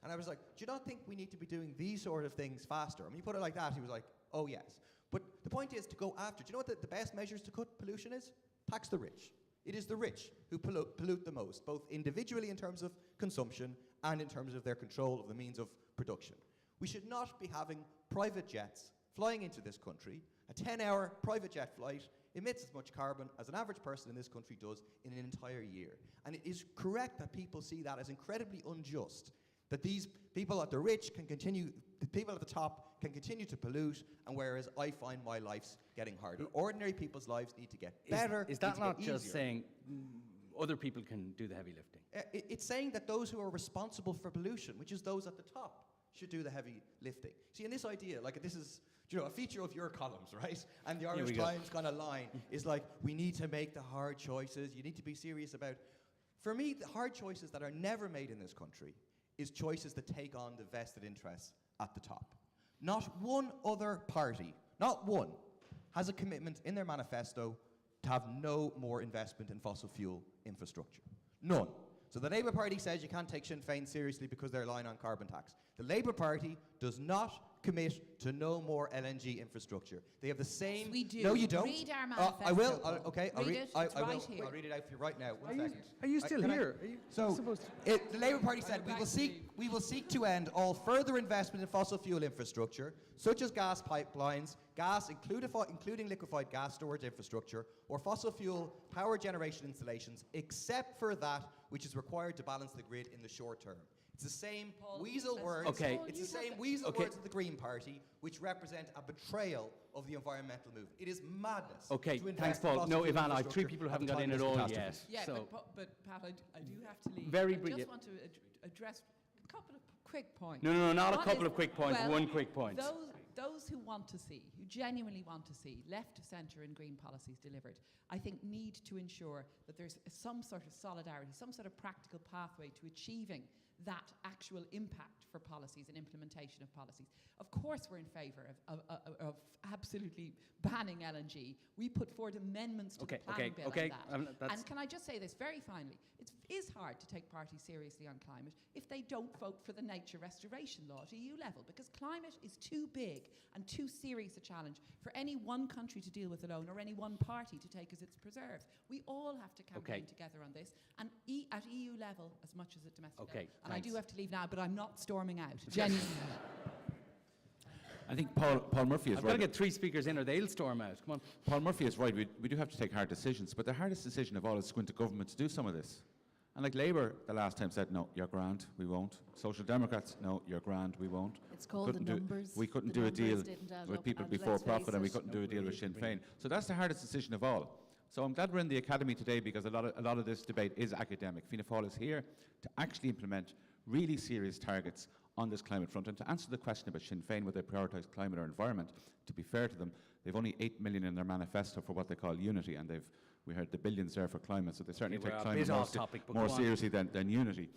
And I was like, do you not think we need to be doing these sort of things faster? I mean, you put it like that, he was like, oh yes. But the point is to go after, do you know what the best measures to cut pollution is? Tax the rich. It is the rich who pollute the most, both individually in terms of consumption and in terms of their control of the means of production. We should not be having private jets flying into this country. A 10-hour private jet flight emits as much carbon as an average person in this country does in an entire year. And it is correct that people see that as incredibly unjust, that these people at the rich can continue, the people at the top can continue to pollute, and whereas I find my life's getting harder. Ordinary people's lives need to get better.
Is that not just saying other people can do the heavy lifting?
It's saying that those who are responsible for pollution, which is those at the top, should do the heavy lifting. See, in this idea, like this is, a feature of your columns, right? And the Irish Times kind of line is like, we need to make the hard choices. You need to be serious about For me, the hard choices that are never made in this country is choices that take on the vested interests at the top. Not one other party, not one, has a commitment in their manifesto to have no more investment in fossil fuel infrastructure. None. So the Labour Party says you can't take Sinn Féin seriously because they're relying on carbon tax. The Labour Party does not commit to no more LNG infrastructure. They have the same...
Yes, we do.
No, you don't.
Read our manifesto.
I will. Okay, I'll
Read
read
it.
I
It's
will.
right here.
I'll read it out for you right now. One second.
Are you still
Can I-
here? Are you
So,
supposed
the Labour Party said we will seek to end all further investment in fossil fuel infrastructure, such as gas pipelines, gas including liquefied gas storage infrastructure, or fossil fuel power generation installations, except for that which is required to balance the grid in the short term. It's the same weasel words.
Okay.
It's the same weasel words of the Green Party, which represent a betrayal of the environmental movement. It is madness.
Okay,
to invest
thanks,
in
Paul.
fossil
No,
fuel
Ivana, I have 3
infrastructure
people who
at
haven't
the
got
time
in
of
at
this
all
catastrophe.
yet.
Yeah,
so
but Pat, I do have to leave.
Very
I
brief-
just want to address a couple of quick points.
No, not a
One
couple
is-
of quick points,
well,
one quick point.
Those who want to see, who genuinely want to see left of centre and green policies delivered, I think need to ensure that there's some sort of solidarity, some sort of practical pathway to achieving that actual impact for policies and implementation of policies. Of course we're in favour of absolutely banning LNG. We put forward amendments to the planning bill on that. And can I just say this very finally, it is hard to take parties seriously on climate if they don't vote for the nature restoration law at EU level, because climate is too big and too serious a challenge for any one country to deal with alone or any one party to take as its preserve. We all have to campaign together on this, and at EU level as much as at domestic level. And I do have to leave now, but I'm not storming out. Genuinely.
I think Paul Murphy is
I've
right.
got to get 3 speakers in or they'll storm out. Come on.
Paul Murphy is right. We do have to take hard decisions, but the hardest decision of all is to go into government to do some of this. And like Labour the last time said, no, you're grand, we won't. Social Democrats, no, you're grand, we won't.
It's called the numbers.
We couldn't
The
do a deal
numbers didn't add
with
up,
people
and
before
let's
profit,
face
and we
it.
couldn't do a deal with Sinn Féin. So that's the hardest decision of all. So I'm glad we're in the Academy today, because a lot of this debate is academic. Fianna Fáil is here to actually implement really serious targets on this climate front. And to answer the question about Sinn Féin, whether they prioritise climate or environment, to be fair to them, they've only 8 million in their manifesto for what they call unity, and we heard the billions there for climate, so they certainly
we're
take
a
climate
bit off topic, but
more
go on.
seriously than unity.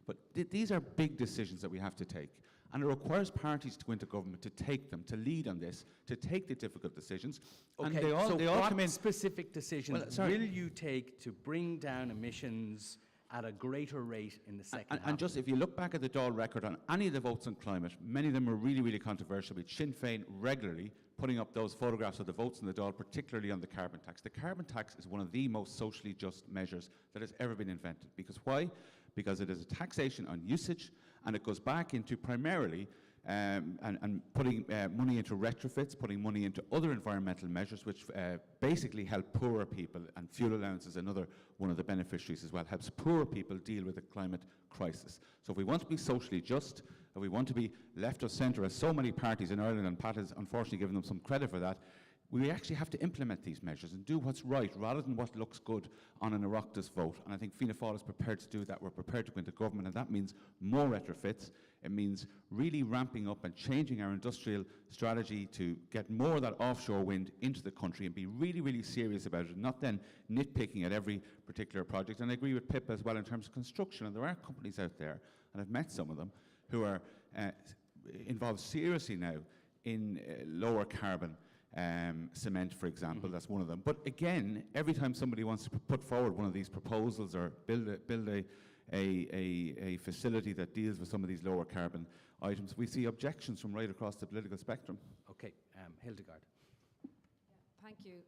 But these are big decisions that we have to take. And it requires parties to go into government to take them, to lead on this, to take the difficult decisions. And
Okay,
they all
what
come in.
specific decisions
Well, sorry.
will you take to bring down emissions at a greater rate in the second half?
And just if you look back at the Dáil record on any of the votes on climate, many of them were really, really controversial, with Sinn Féin regularly putting up those photographs of the votes in the Dáil, particularly on the carbon tax. The carbon tax is one of the most socially just measures that has ever been invented. Because why? Because it is a taxation on usage, and it goes back into primarily and putting money into retrofits, putting money into other environmental measures, which basically help poorer people, and fuel allowance is another one of the beneficiaries as well, helps poorer people deal with the climate crisis. So if we want to be socially just, if we want to be left of centre, as so many parties in Ireland, and Pat has unfortunately given them some credit for that, we actually have to implement these measures and do what's right rather than what looks good on an Oireachtas vote. And I think Fianna Fáil is prepared to do that. We're prepared to go into government, and that means more retrofits. It means really ramping up and changing our industrial strategy to get more of that offshore wind into the country and be really, really serious about it, not then nitpicking at every particular project. And I agree with Pip as well in terms of construction. And there are companies out there, and I've met some of them, who are involved seriously now in lower carbon cement, for example. That's one of them. But again, every time somebody wants to put forward one of these proposals or build a facility that deals with some of these lower carbon items, we see objections from right across the political spectrum.
Okay, Hildegard.
Thank you.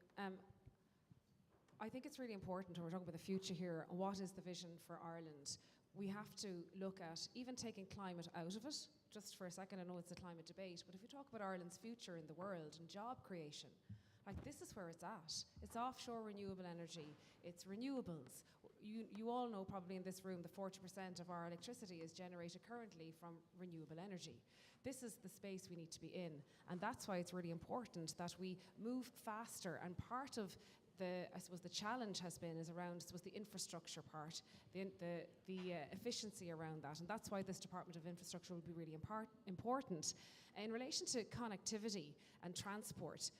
I think it's really important when we're talking about the future here, what is the vision for Ireland? We have to look at, even taking climate out of it, just for a second, I know it's a climate debate, but if you talk about Ireland's future in the world and job creation, like this is where it's at. It's offshore renewable energy, it's renewables. You all know probably in this room that 40% of our electricity is generated currently from renewable energy. This is the space we need to be in, and that's why it's really important that we move faster. And part of I suppose the challenge has been is around, I suppose, the infrastructure part, the efficiency around that, and that's why this Department of Infrastructure will be really important. In relation to connectivity and transport,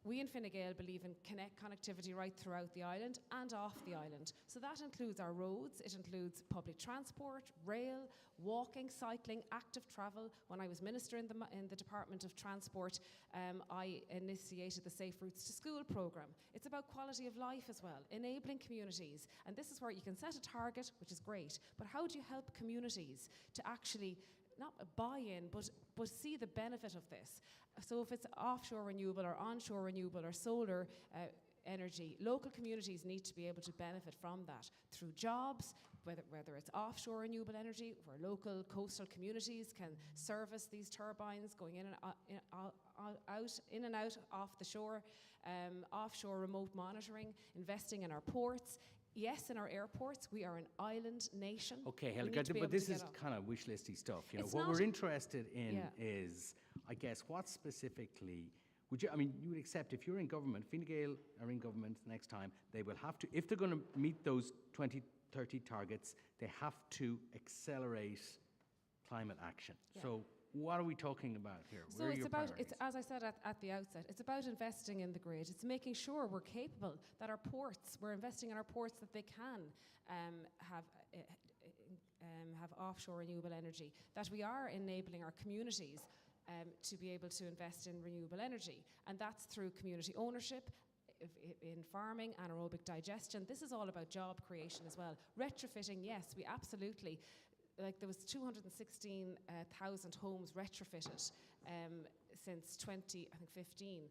We in Fine Gael believe in connectivity right throughout the island and off the island. So that includes our roads, it includes public transport, rail, walking, cycling, active travel. When I was Minister in the Department of Transport, I initiated the Safe Routes to School programme. It's about quality of life as well, enabling communities. And this is where you can set a target, which is great, but how do you help communities to actually not buy in, but see the benefit of this? So if it's offshore renewable or onshore renewable or solar energy, local communities need to be able to benefit from that through jobs, whether it's offshore renewable energy, where local coastal communities can service these turbines going in and out off the shore, offshore remote monitoring, investing in our ports. Yes, in our airports, we are an island nation.
Okay, Helga, but this is kind of wish listy stuff. You know, what we're interested in is, I guess, what specifically would you? I mean, you would accept if you're in government, Fine Gael are in government next time. They will have to, if they're going to meet those 2030 targets, they have to accelerate climate action. Yeah. So what are we talking about here?
So it's about, as I said at the outset, it's about investing in the grid. It's making sure we're capable, that our ports, we're investing in our ports that they can have offshore renewable energy, that we are enabling our communities to be able to invest in renewable energy. And that's through community ownership, in farming, anaerobic digestion. This is all about job creation as well. Retrofitting, yes, we absolutely. Like there was 216,000 homes retrofitted since 2015,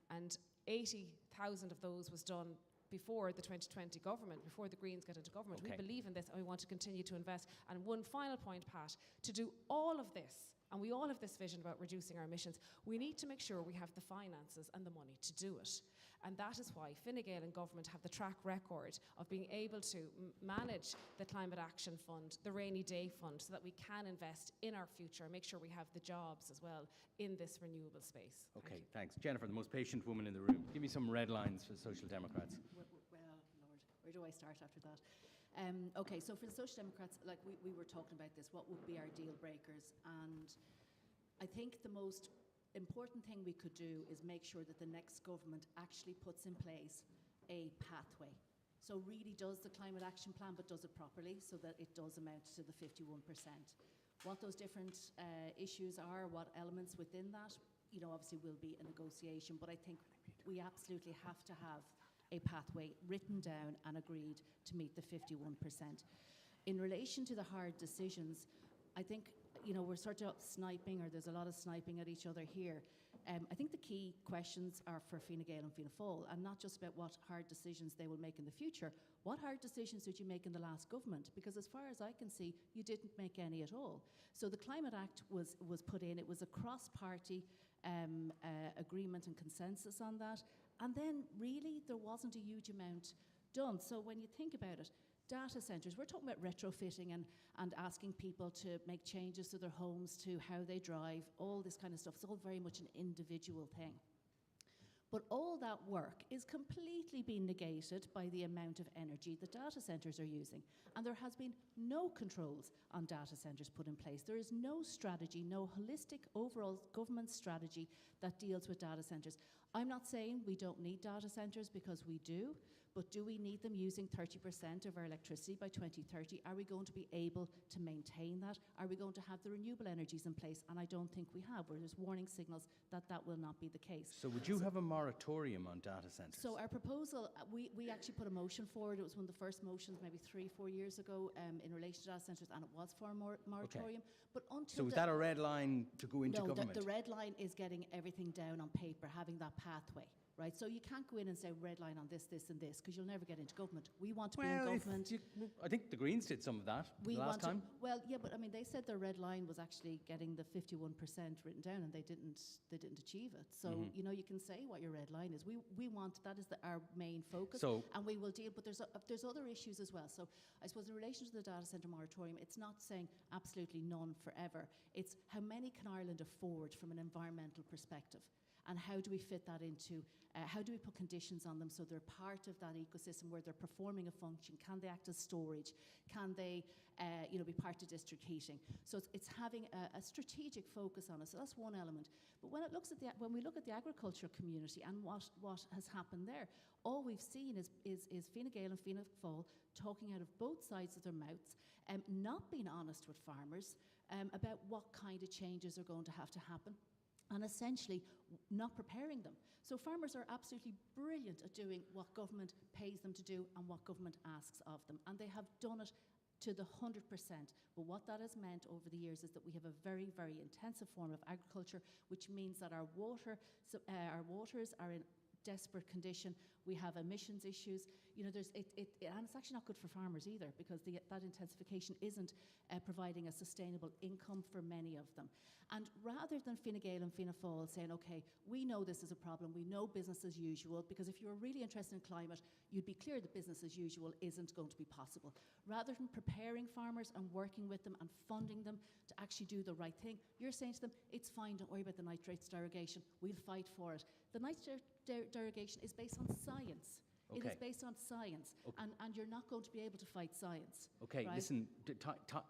and 80,000 of those was done before the 2020 government, before the Greens got into government. Okay. We believe in this and we want to continue to invest. And one final point, Pat, to do all of this, and we all have this vision about reducing our emissions, we need to make sure we have the finances and the money to do it. And that is why Fine Gael and government have the track record of being able to manage the Climate Action Fund, the Rainy Day Fund, so that we can invest in our future and make sure we have the jobs as well in this renewable space.
Okay, thanks. Jennifer, the most patient woman in the room. Give me some red lines for the Social Democrats.
Well, Lord, where do I start after that? Okay, so for the Social Democrats, like we were talking about this, what would be our deal breakers? And I think the most important thing we could do is make sure that the next government actually puts in place a pathway. So really does the climate action plan, but does it properly so that it does amount to the 51%. What those different issues are, what elements within that, you know, obviously will be a negotiation, but I think we absolutely have to have a pathway written down and agreed to meet the 51%. In relation to the hard decisions, I think, you know, we're sort of sniping, or there's a lot of sniping at each other here. I think the key questions are for Fine Gael and Fianna Fáil, and not just about what hard decisions they will make in the future. What hard decisions did you make in the last government? Because as far as I can see, you didn't make any at all. So the Climate Act was put in. It was a cross-party agreement and consensus on that. And then really there wasn't a huge amount done. So when you think about it, data centres, we're talking about retrofitting and asking people to make changes to their homes, to how they drive, all this kind of stuff. It's all very much an individual thing. But all that work is completely being negated by the amount of energy that data centres are using. And there has been no controls on data centres put in place. There is no strategy, no holistic overall government strategy that deals with data centres. I'm not saying we don't need data centres, because we do, but do we need them using 30% of our electricity by 2030? Are we going to be able to maintain that? Are we going to have the renewable energies in place? And I don't think we have, where there's warning signals that that will not be the case.
So would you have a moratorium on data centres?
So our proposal, we actually put a motion forward. It was one of the first motions maybe 3-4 years ago in relation to data centres, and it was for a moratorium. Okay. But until
so is that a red line to go into government?
No, the red line is getting everything down on paper, having that pathway. Right, so you can't go in and say red line on this, this, and this, because you'll never get into government. We want to be in government.
I think the Greens did some of that last time.
Well, yeah, but I mean, they said their red line was actually getting the 51% written down, and they didn't achieve it. So you know, you can say what your red line is. We want, that is our main focus, and we will deal. But there's other issues as well. So I suppose in relation to the data centre moratorium, it's not saying absolutely none forever. It's how many can Ireland afford from an environmental perspective. And how do we fit that into, how do we put conditions on them so they're part of that ecosystem where they're performing a function? Can they act as storage? Can they be part of district heating? So it's having a strategic focus on it. So that's one element. But when we look at the agriculture community and what has happened there, all we've seen is Fine Gael and Fianna Fáil talking out of both sides of their mouths, not being honest with farmers about what kind of changes are going to have to happen, and essentially not preparing them. So farmers are absolutely brilliant at doing what government pays them to do and what government asks of them, and they have done it to the 100%. But what that has meant over the years is that we have a very, very intensive form of agriculture, which means that our waters are in desperate condition. We have emissions issues. And it's actually not good for farmers either, because that intensification isn't providing a sustainable income for many of them. And rather than Fine Gael and Fianna Fáil saying, okay, we know this is a problem, we know business as usual, because if you're really interested in climate, you'd be clear that business as usual isn't going to be possible. Rather than preparing farmers and working with them and funding them to actually do the right thing, you're saying to them, it's fine, don't worry about the nitrates derogation, we'll fight for it. The nitrates derogation is based on science.
Okay.
It is based on science,
okay.
and you're not going to be able to fight science.
Okay,
right?
listen,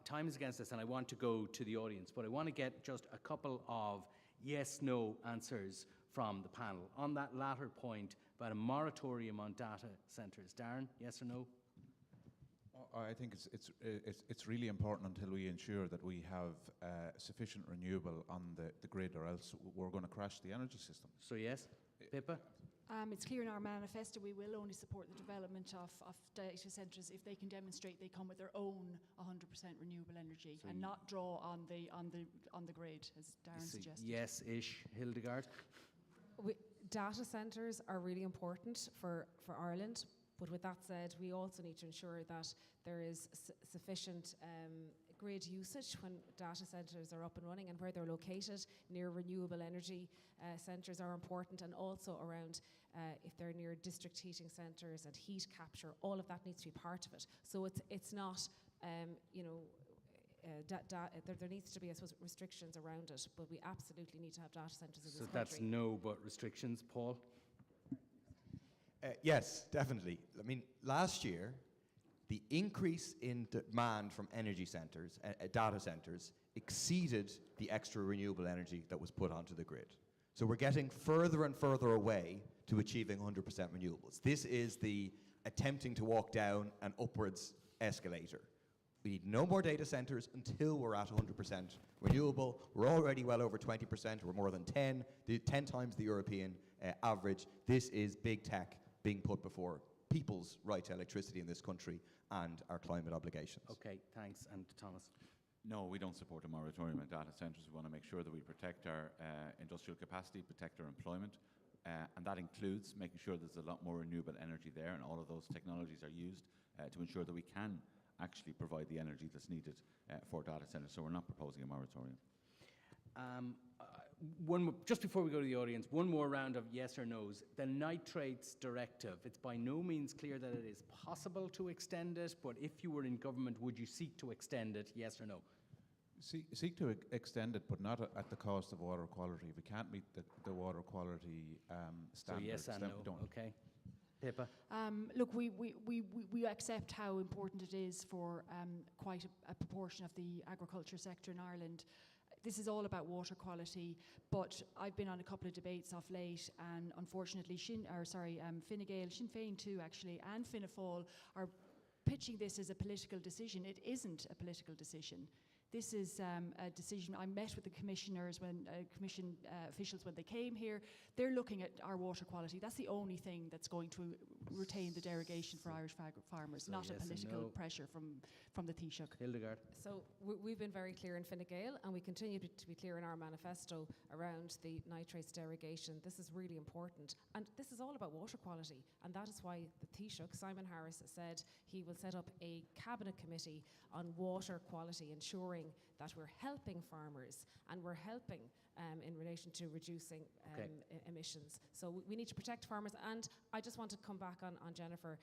time is against us, and I want to go to the audience, but I want to get just a couple of yes-no answers from the panel. On that latter point about a moratorium on data centres, Darren, yes or no?
I think it's really important until we ensure that we have sufficient renewable on the grid, or else we're going to crash the energy system.
So yes, Pippa?
It's clear in our manifesto we will only support the development of data centres if they can demonstrate they come with their own 100% renewable energy and not draw on the grid, as Darren suggested.
Yes-ish, Hildegard?
Data centres are really important for Ireland, but with that said, we also need to ensure that there is sufficient grid usage when data centres are up and running, and where they're located near renewable energy centres are important, and also around if they're near district heating centres and heat capture, all of that needs to be part of it. So it's not, there needs to be, I suppose, restrictions around it, but we absolutely need to have data centres in this country.
So that's no but restrictions, Paul?
Yes, definitely. I mean, last year, the increase in demand from energy centres, data centres, exceeded the extra renewable energy that was put onto the grid. So we're getting further and further away to achieving 100% renewables. This is the attempting to walk down an upwards escalator. We need no more data centres until we're at 100% renewable. We're already well over 20%. We're more than 10 times the European average. This is big tech being put before people's right to electricity in this country and our climate obligations.
Okay, thanks. And Thomas?
No, we don't support a moratorium on data centres. We want to make sure that we protect our industrial capacity, protect our employment, and that includes making sure there's a lot more renewable energy there, and all of those technologies are used to ensure that we can actually provide the energy that's needed for data centres. So we're not proposing a moratorium.
Just before we go to the audience, one more round of yes or no's. The nitrates directive, it's by no means clear that it is possible to extend it, but if you were in government, would you seek to extend it, yes or no?
Seek to extend it, but not at the cost of water quality. If we can't meet the water quality standards,
so yes and
then
no.
we don't.
Okay. Pippa?
Look, we accept how important it is for quite a proportion of the agriculture sector in Ireland. This is all about water quality, but I've been on a couple of debates of late, and unfortunately, Fine Gael, Sinn Féin too, actually, and Fianna Fáil are pitching this as a political decision. It isn't a political decision. This is a decision. I met with the commissioners commission officials when they came here. They're looking at our water quality. That's the only thing that's going to retain the derogation for Irish farmers, not
yes
a political pressure from the Taoiseach.
Hildegard?
So we've been very clear in Fine Gael, and we continue to be clear in our manifesto around the nitrates derogation. This is really important, and this is all about water quality, and that is why the Taoiseach, Simon Harris, said he will set up a cabinet committee on water quality, ensuring that we're helping farmers and we're helping in relation to reducing emissions. So we need to protect farmers. And I just want to come back on Jennifer.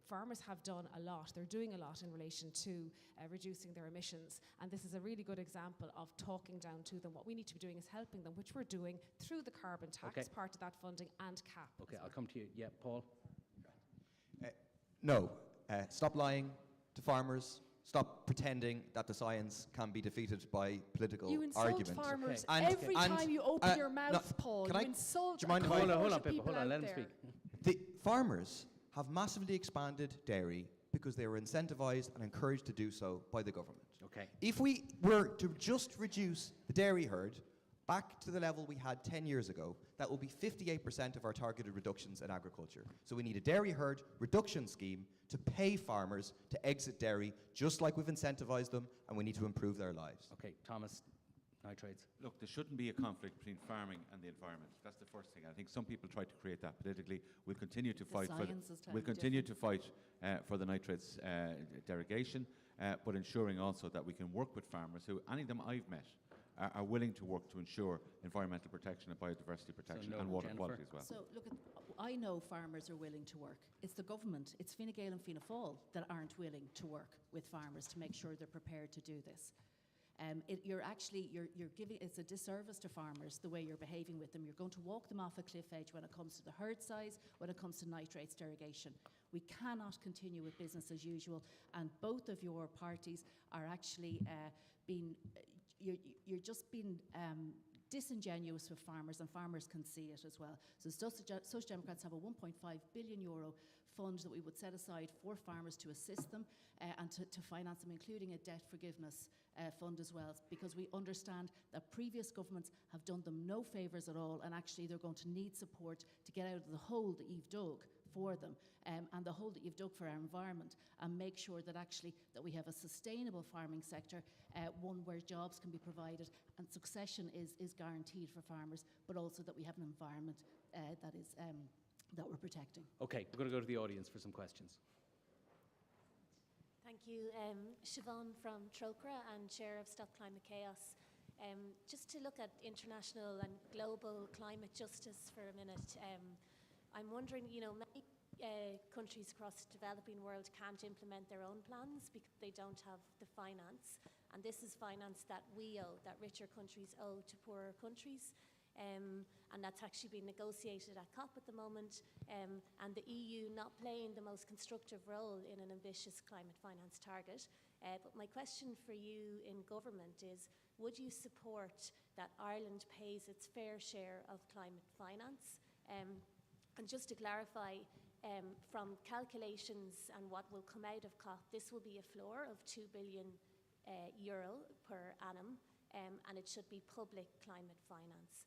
farmers have done a lot. They're doing a lot in relation to reducing their emissions. And this is a really good example of talking down to them. What we need to be doing is helping them, which we're doing through the carbon tax, part of that funding, and CAP.
Okay, I'll come to you. Yeah, Paul?
No. Stop lying to farmers. Stop pretending that the science can be defeated by political
You insult
arguments.
farmers
Okay.
every time you open your mouth, Paul.
can
You
I-
insult
do you mind
a
if I-
Hold on,
cohort of
Pippa,
people
hold on,
out
let him
there.
speak.
The farmers have massively expanded dairy because they were incentivized and encouraged to do so by the government.
Okay.
If we were to just reduce the dairy herd back to the level we had 10 years ago, that will be 58% of our targeted reductions in agriculture. So we need a dairy herd reduction scheme to pay farmers to exit dairy, just like we've incentivized them, and we need to improve their lives.
Okay, Thomas, nitrates.
Look, there shouldn't be a conflict between farming and the environment. That's the first thing. I think some people try to create that politically. We'll continue to fight for
science is
we'll
totally
continue to fight for the nitrates derogation, but ensuring also that we can work with farmers who, any of them I've met, are willing to work to ensure environmental protection and biodiversity protection
no,
and water
Jennifer.
quality as well.
So look, I know farmers are willing to work. It's the government, it's Fine Gael and Fianna Fáil that aren't willing to work with farmers to make sure they're prepared to do this. You're giving, it's a disservice to farmers the way you're behaving with them. You're going to walk them off a cliff edge when it comes to the herd size, when it comes to nitrates derogation. We cannot continue with business as usual, and both of your parties are actually you're just being disingenuous with farmers, and farmers can see it as well. So Social Democrats have a €1.5 billion fund that we would set aside for farmers to assist them and to finance them, including a debt forgiveness fund as well, because we understand that previous governments have done them no favours at all, and actually they're going to need support to get out of the hole that you've dug for them, and the hole that you've dug for our environment, and make sure that actually that we have a sustainable farming sector, one where jobs can be provided and succession is guaranteed for farmers, but also that we have an environment that we're protecting.
Okay, we're going to go to the audience for some questions.
Thank you. Siobhan from Trócaire and Chair of Stop Climate Chaos. Just to look at international and global climate justice for a minute, I'm wondering, many countries across the developing world can't implement their own plans because they don't have the finance. And this is finance that we owe, that richer countries owe to poorer countries. And that's actually being negotiated at COP at the moment, and the EU not playing the most constructive role in an ambitious climate finance target. But my question for you in government is, would you support that Ireland pays its fair share of climate finance? And just to clarify, from calculations and what will come out of COP, this will be a floor of €2 billion per annum, and it should be public climate finance.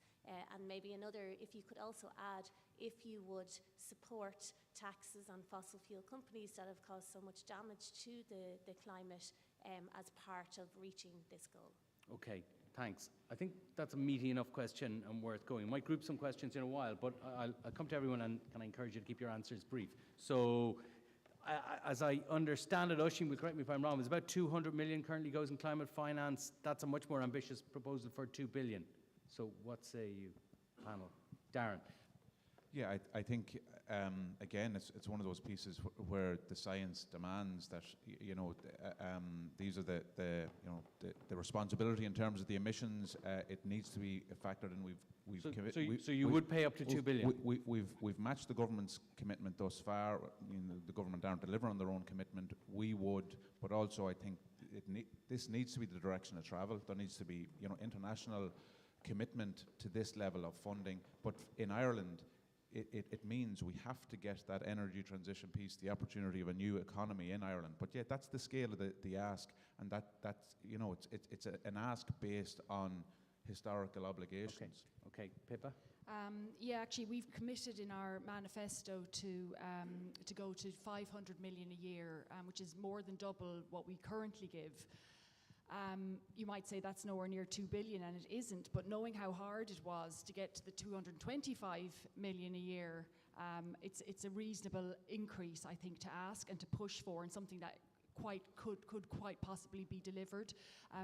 And maybe another, if you could also add, if you would support taxes on fossil fuel companies that have caused so much damage to the climate as part of reaching this goal.
Okay, thanks. I think that's a meaty enough question and worth going. I might group some questions in a while, but I'll come to everyone, and can I encourage you to keep your answers brief. So, as I understand it, Oisin will correct me if I'm wrong, there's about 200 million currently goes in climate finance. That's a much more ambitious proposal for 2 billion. So what say you, panel? Darren?
Yeah, I think, again, it's one of those pieces where the science demands that, these are the responsibility in terms of the emissions. It needs to be factored in.
So you would pay up to 2 billion?
We've matched the government's commitment thus far. The government aren't delivering on their own commitment. We would, but also I think this needs to be the direction of travel. There needs to be, international commitment to this level of funding. But in Ireland, it means we have to get that energy transition piece, the opportunity of a new economy in Ireland. But yeah, that's the scale of the ask, and that's it's an ask based on historical obligations.
Okay, Pippa?
Actually, we've committed in our manifesto to go to 500 million a year, which is more than double what we currently give. You might say that's nowhere near 2 billion, and it isn't, but knowing how hard it was to get to the 225 million a year, it's a reasonable increase, I think, to ask and to push for, and something that could quite possibly be delivered.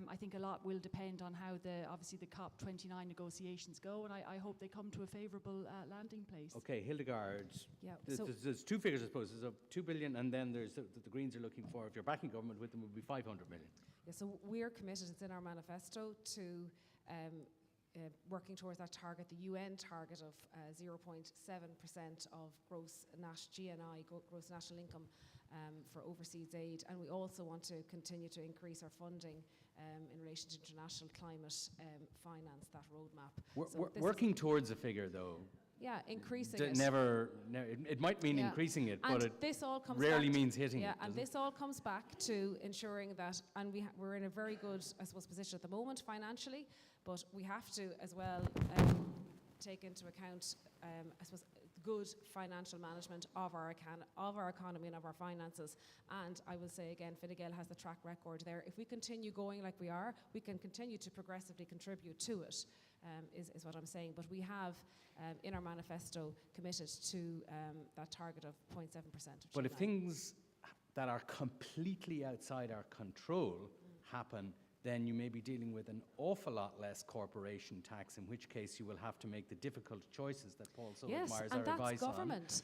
I think a lot will depend on how obviously the COP29 negotiations go, and I hope they come to a favourable landing place.
Okay, Hildegard.
Yeah,
There's two figures, I suppose. There's a 2 billion, and then there's the Greens are looking for, if you're backing government with them, would be 500 million.
Yeah, so we're committed, it's in our manifesto, to working towards that target, the UN target of 0.7% of gross national income for overseas aid. And we also want to continue to increase our funding in relation to international climate finance, that roadmap.
Working towards a figure, though.
Yeah, increasing
it. It might mean increasing it,
and
but it
this all comes
rarely
back
means hitting it.
Yeah, and this all comes back to ensuring that, and we're in a very good, I suppose, position at the moment financially, but we have to as well take into account, I suppose, good financial management of our economy and of our finances. And I will say again, Fine Gael has the track record there. If we continue going like we are, we can continue to progressively contribute to it, is what I'm saying. But we have, in our manifesto, committed to that target of 0.7% of GNI.
But if things that are completely outside our control happen, then you may be dealing with an awful lot less corporation tax, in which case you will have to make the difficult choices that Paul so admires our advice on.
Yes, and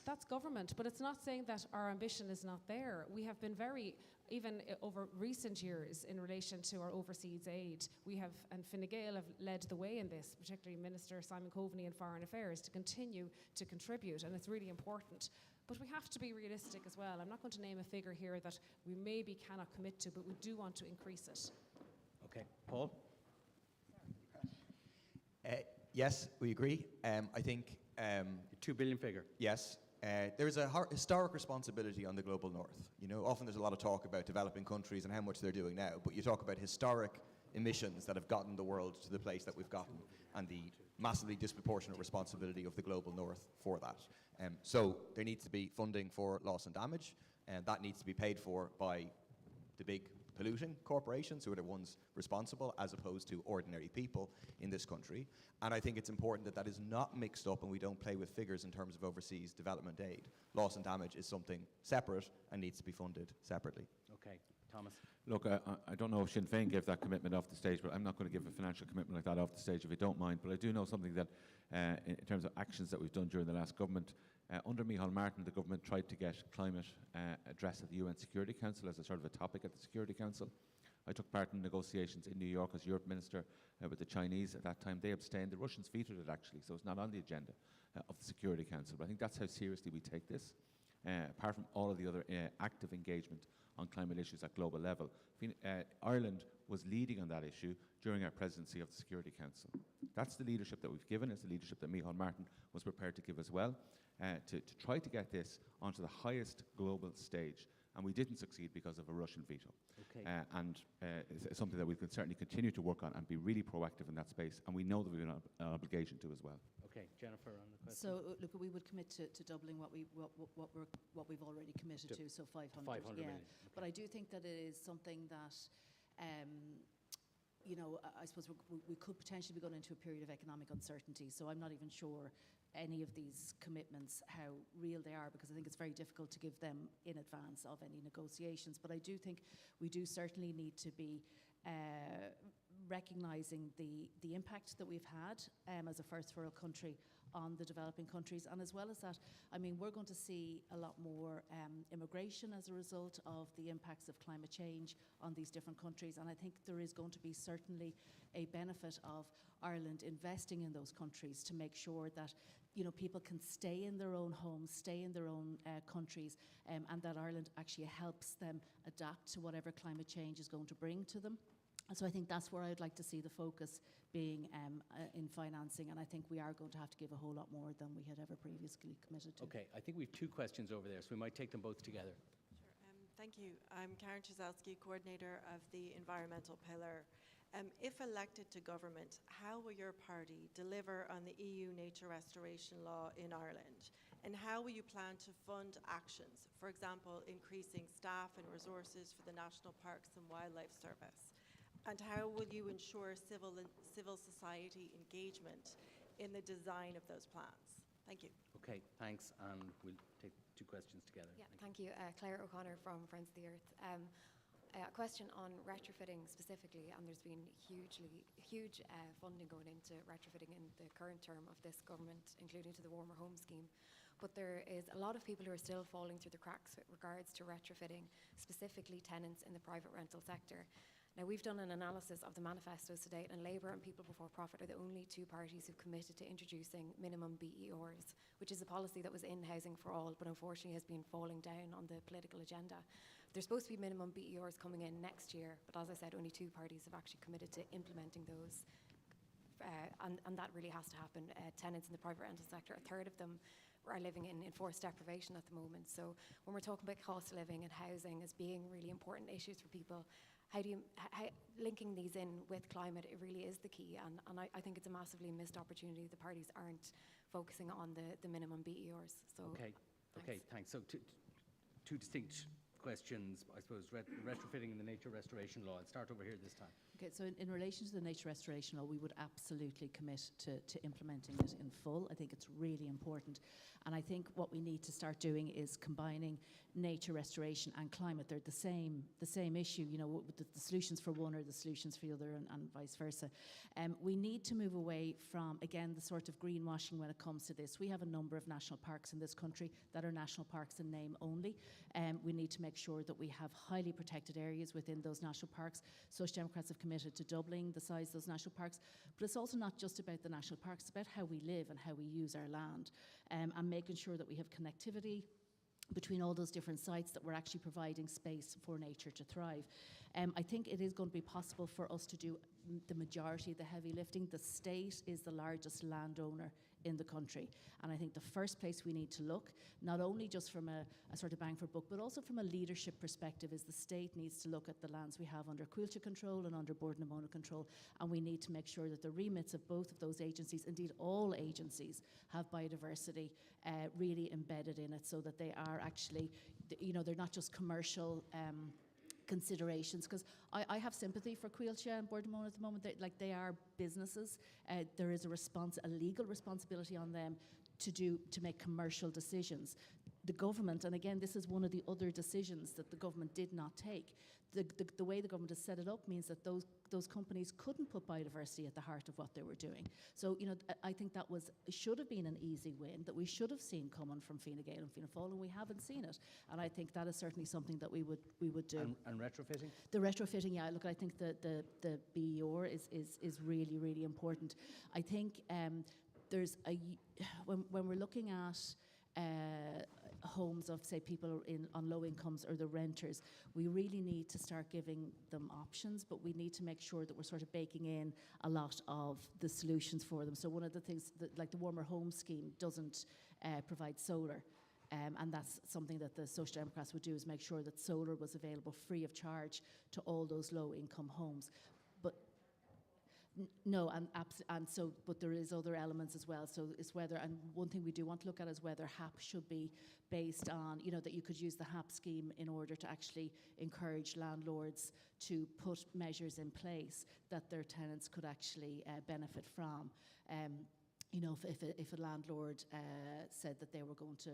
that's government, but it's not saying that our ambition is not there. We have been very, even over recent years, in relation to our overseas aid, we have, and Fine Gael have led the way in this, particularly Minister Simon Coveney in Foreign Affairs, to continue to contribute, and it's really important. But we have to be realistic as well. I'm not going to name a figure here that we maybe cannot commit to, but we do want to increase it.
Okay, Paul?
Yes, we agree. I think...
the 2 billion figure.
Yes. There is a historic responsibility on the global north. You know, often there's a lot of talk about developing countries and how much they're doing now, but you talk about historic emissions that have gotten the world to the place that we've gotten, and the massively disproportionate responsibility of the global north for that. So there needs to be funding for loss and damage, and that needs to be paid for by the big polluting corporations, who are the ones responsible, as opposed to ordinary people in this country. And I think it's important that that is not mixed up and we don't play with figures in terms of overseas development aid. Loss and damage is something separate and needs to be funded separately.
Okay, Thomas.
Look, I don't know if Sinn Féin gave that commitment off the stage, but I'm not going to give a financial commitment like that off the stage if you don't mind. But I do know something that, in terms of actions that we've done during the last government, under Micheál Martin, the government tried to get climate addressed at the UN Security Council as a sort of a topic at the Security Council. I took part in negotiations in New York as Europe Minister with the Chinese at that time. They abstained. The Russians vetoed it, actually, so it's not on the agenda of the Security Council. But I think that's how seriously we take this, apart from all of the other active engagement on climate issues at global level. Ireland was leading on that issue during our presidency of the Security Council. That's the leadership that we've given. It's the leadership that Micheál Martin was prepared to give as well, to try to get this onto the highest global stage. And we didn't succeed because of a Russian veto.
Okay.
And it's something that we can certainly continue to work on and be really proactive in that space. And we know that we have an obligation to as well.
Okay, Jennifer, on the question.
So, look, we would commit to doubling what we've already committed to, so 500.
500
yeah.
million. Okay.
But I do think that it is something that, you know, I suppose we could potentially be going into a period of economic uncertainty. So I'm not even sure any of these commitments, how real they are, because I think it's very difficult to give them in advance of any negotiations. But I do think we do certainly need to be recognising the impact that we've had as a first world country on the developing countries. And as well as that, I mean, we're going to see a lot more immigration as a result of the impacts of climate change on these different countries. And I think there is going to be certainly a benefit of Ireland investing in those countries to make sure that, you know, people can stay in their own homes, stay in their own countries, and that Ireland actually helps them adapt to whatever climate change is going to bring to them. And so I think that's where I'd like to see the focus being in financing, and I think we are going to have to give a whole lot more than we had ever previously committed to.
Okay, I think we have two questions over there, so we might take them both together.
Sure. Thank you. I'm Karen Chizalski, coordinator of the Environmental Pillar. If elected to government, how will your party deliver on the EU nature restoration law in Ireland? And how will you plan to fund actions, for example, increasing staff and resources for the National Parks and Wildlife Service? And how will you ensure civil society engagement in the design of those plans? Thank you.
Okay, thanks, and we'll take two questions together.
Yeah, thank you. Claire O'Connor from Friends of the Earth. A question on retrofitting specifically, and there's been huge funding going into retrofitting in the current term of this government, including to the Warmer Home Scheme. But there is a lot of people who are still falling through the cracks with regards to retrofitting, specifically tenants in the private rental sector. Now, we've done an analysis of the manifestos to date, and Labour and People Before Profit are the only two parties who've committed to introducing minimum BERs, which is a policy that was in Housing for All, but unfortunately has been falling down on the political agenda. There's supposed to be minimum BERs coming in next year, but as I said, only two parties have actually committed to implementing those. And that really has to happen. Tenants in the private rental sector, a third of them are living in enforced deprivation at the moment. So when we're talking about cost of living and housing as being really important issues for people, linking these in with climate, it really is the key. And I think it's a massively missed opportunity. The parties aren't focusing on the minimum BERs. So
Okay, thanks. So two distinct questions, I suppose, retrofitting and the nature restoration law. I'll start over here this time.
Okay, so in relation to the nature restoration law, we would absolutely commit to implementing it in full. I think it's really important. And I think what we need to start doing is combining nature restoration and climate. They're the same issue. You know, the solutions for one are the solutions for the other, and vice versa. We need to move away from, again, the sort of greenwashing when it comes to this. We have a number of national parks in this country that are national parks in name only. We need to make sure that we have highly protected areas within those national parks. Social Democrats have committed to doubling the size of those national parks. But it's also not just about the national parks, it's about how we live and how we use our land, and making sure that we have connectivity between all those different sites, that we're actually providing space for nature to thrive. I think it is going to be possible for us to do the majority of the heavy lifting. The state is the largest landowner in the country, and I think the first place we need to look, not only just from a sort of bang for buck, but also from a leadership perspective, is the state needs to look at the lands we have under Cuillte control and under Board na Móna control, and we need to make sure that the remits of both of those agencies, indeed all agencies, have biodiversity really embedded in it, so that they are actually, you know, they're not just commercial considerations, because I have sympathy for Cuillte and Board na Móna at the moment. They are businesses. There is a legal responsibility on them to make commercial decisions. The government, and again, this is one of the other decisions that the government did not take. The way the government has set it up means that those companies couldn't put biodiversity at the heart of what they were doing. So, you know, I think that should have been an easy win that we should have seen coming from Fine Gael and Fianna Fáil, and we haven't seen it. And I think that is certainly something that we would do.
And retrofitting? The
retrofitting, yeah. Look, I think the BER is really, really important. I think there's when we're looking at homes of, say, people on low incomes or the renters, we really need to start giving them options, but we need to make sure that we're sort of baking in a lot of the solutions for them. So one of the things, like the Warmer Home Scheme doesn't provide solar, and that's something that the Social Democrats would do, is make sure that solar was available free of charge to all those low income homes. No, but there is other elements as well. So it's whether, and one thing we do want to look at is whether HAP should be based on, you know, that you could use the HAP scheme in order to actually encourage landlords to put measures in place that their tenants could actually benefit from. You know, if a landlord said that they were going to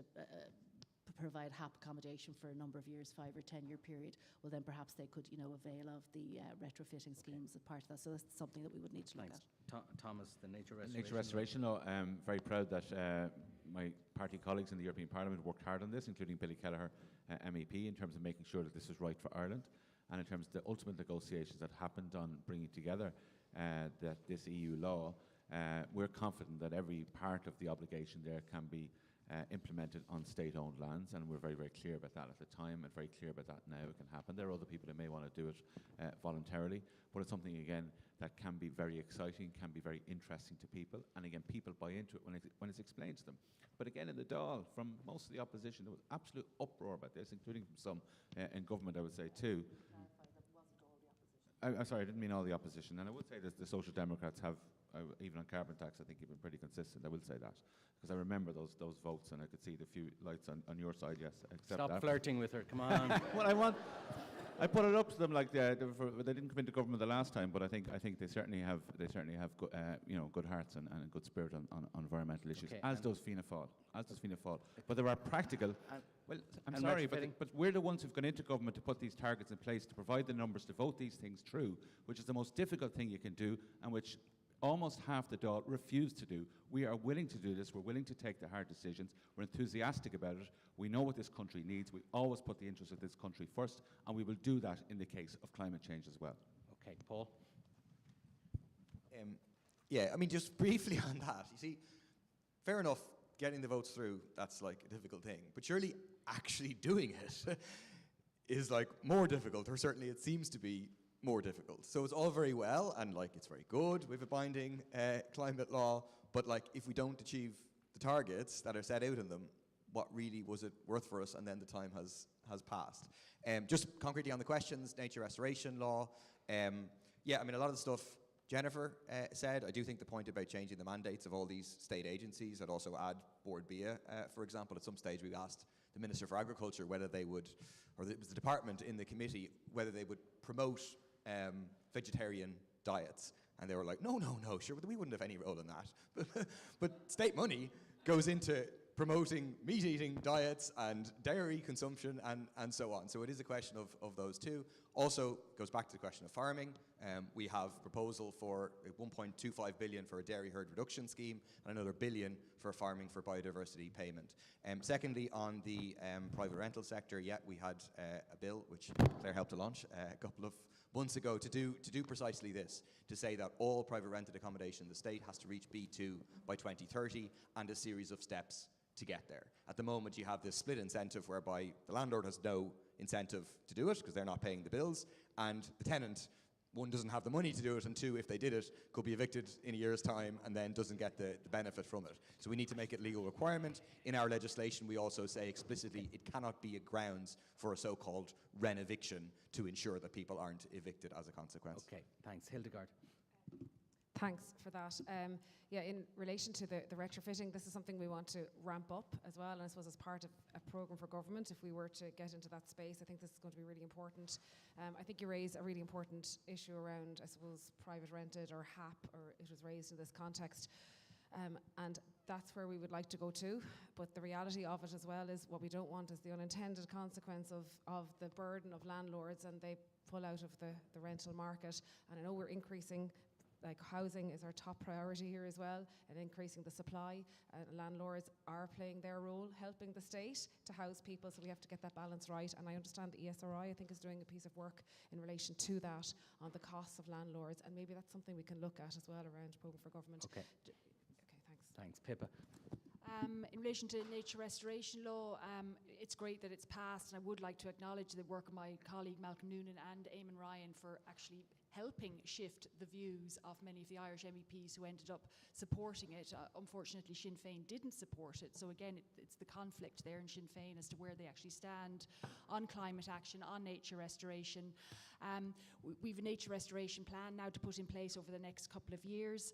provide HAP accommodation for a number of years, 5 or 10 year period, well then perhaps they could, you know, avail of the retrofitting schemes as part of that. So that's something that we would need to look at.
Thomas, the nature restoration.
Nature restoration law. I'm very proud that my party colleagues in the European Parliament worked hard on this, including Billy Kelleher, MEP, in terms of making sure that this is right for Ireland, and in terms of the ultimate negotiations that happened on bringing together this EU law. We're confident that every part of the obligation there can be implemented on state-owned lands, and we're very, very clear about that at the time, and very clear about that now. It can happen. There are other people that may want to do it voluntarily, but it's something, again, that can be very exciting, can be very interesting to people, and again, people buy into it when it's explained to them. But again, in the Dáil, from most of the opposition, there was absolute uproar about this, including from some in government, I would say, too. I'm sorry, I didn't mean all the opposition, and I would say that the Social Democrats have, even on carbon tax, I think you've been pretty consistent. I will say that, because I remember those votes, and I could see the few lights on your side. Yes,
Stop flirting with her. Come on.
Well, I put it up to them like they didn't come into government the last time, but I think they certainly have good, good hearts and a good spirit on environmental issues.
Okay,
as does Fianna Fáil. But there are practical. Well, I'm
And
sorry,
retrofitting.
but we're the ones who've gone into government to put these targets in place, to provide the numbers, to vote these things through, which is the most difficult thing you can do, and which almost half the Dáil refuse to do. We are willing to do this. We're willing to take the hard decisions. We're enthusiastic about it. We know what this country needs. We always put the interests of this country first, and we will do that in the case of climate change as well.
Okay, Paul.
Yeah, I mean, just briefly on that, you see, fair enough, getting the votes through, that's like a difficult thing. But surely actually doing it is like more difficult, or certainly it seems to be more difficult. So it's all very well, and like it's very good with a binding climate law, but like if we don't achieve the targets that are set out in them, what really was it worth for us? And then the time has passed. Just concretely on the questions, nature restoration law, yeah, I mean, a lot of the stuff Jennifer said, I do think the point about changing the mandates of all these state agencies, I'd also add Board BIA, for example. At some stage we asked the Minister for Agriculture whether they would, or it was the department in the committee, whether they would promote vegetarian diets. And they were like, no, sure, we wouldn't have any role in that. But state money goes into promoting meat-eating diets and dairy consumption and so on. So it is a question of those two. Also goes back to the question of farming. We have proposal for 1.25 billion for a dairy herd reduction scheme and another billion for farming for biodiversity payment. Secondly, on the private rental sector, yeah, we had a bill which Claire helped to launch a couple of months ago to do precisely this, to say that all private rented accommodation in the state has to reach B2 by 2030 and a series of steps to get there. At the moment, you have this split incentive whereby the landlord has no incentive to do it because they're not paying the bills, and the tenant, one, doesn't have the money to do it, and two, if they did it, could be evicted in a year's time and then doesn't get the benefit from it. So we need to make it a legal requirement. In our legislation, we also say explicitly it cannot be a grounds for a so-called renoviction to ensure that people aren't evicted as a consequence.
Okay, thanks. Hildegard.
Thanks for that. Yeah, in relation to the retrofitting, this is something we want to ramp up as well, and I suppose as part of a programme for government, if we were to get into that space, I think this is going to be really important. I think you raise a really important issue around, I suppose, private rented or HAP, or it was raised in this context. And that's where we would like to go to, but the reality of it as well is what we don't want is the unintended consequence of the burden of landlords, and they pull out of the rental market. And I know we're increasing, like housing is our top priority here as well, and increasing the supply. Landlords are playing their role, helping the state to house people, so we have to get that balance right. And I understand the ESRI, I think, is doing a piece of work in relation to that on the costs of landlords, and maybe that's something we can look at as well around programme for government.
Okay.
Thanks.
Thanks. Pippa.
In relation to nature restoration law, it's great that it's passed, and I would like to acknowledge the work of my colleague Malcolm Noonan and Eamon Ryan for actually helping shift the views of many of the Irish MEPs who ended up supporting it. Unfortunately, Sinn Féin didn't support it, so again, it's the conflict there in Sinn Féin as to where they actually stand on climate action, on nature restoration. We've a nature restoration plan now to put in place over the next couple of years.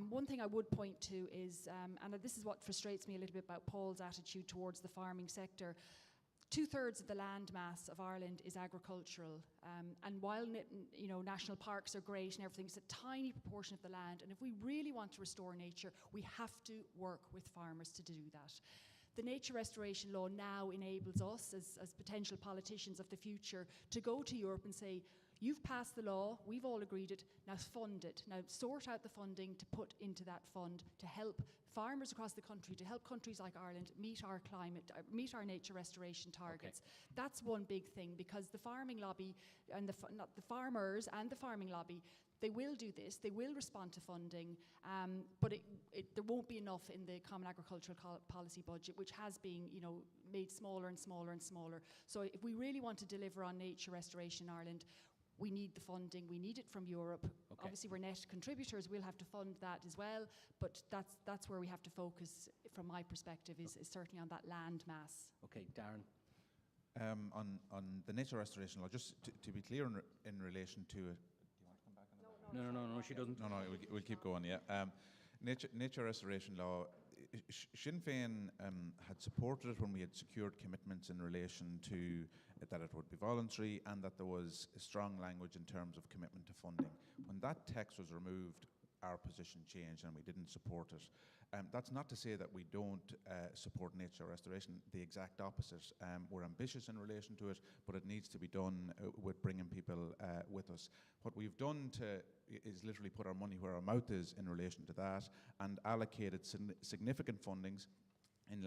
One thing I would point to is, and this is what frustrates me a little bit about Paul's attitude towards the farming sector, 2/3 of the land mass of Ireland is agricultural, and while national parks are great and everything, it's a tiny proportion of the land, and if we really want to restore nature, we have to work with farmers to do that. The nature restoration law now enables us as potential politicians of the future to go to Europe and say, you've passed the law, we've all agreed it, now fund it. Now sort out the funding to put into that fund to help farmers across the country, to help countries like Ireland meet our meet our nature restoration targets. Okay. That's one big thing, because the farming lobby and the farmers and the farming lobby, they will do this, they will respond to funding, but there won't be enough in the Common Agricultural Policy budget, which has been made smaller and smaller and smaller. So if we really want to deliver on nature restoration in Ireland, we need the funding, we need it from Europe. Okay. Obviously we're net contributors, we'll have to fund that as well, but that's where we have to focus from my perspective, is certainly on that land mass.
Okay, Darren.
On the nature restoration law, just to be clear in relation to it. Do you want to come back on that?
No, she doesn't.
No, we'll keep going, yeah. Nature restoration law, Sinn Féin had supported it when we had secured commitments in relation to that it would be voluntary and that there was a strong language in terms of commitment to funding. When that text was removed our position changed and we didn't support it. That's not to say that we don't support nature restoration, the exact opposite. We're ambitious in relation to it, but it needs to be done with bringing people with us. What we've done is literally put our money where our mouth is in relation to that, and allocated significant fundings in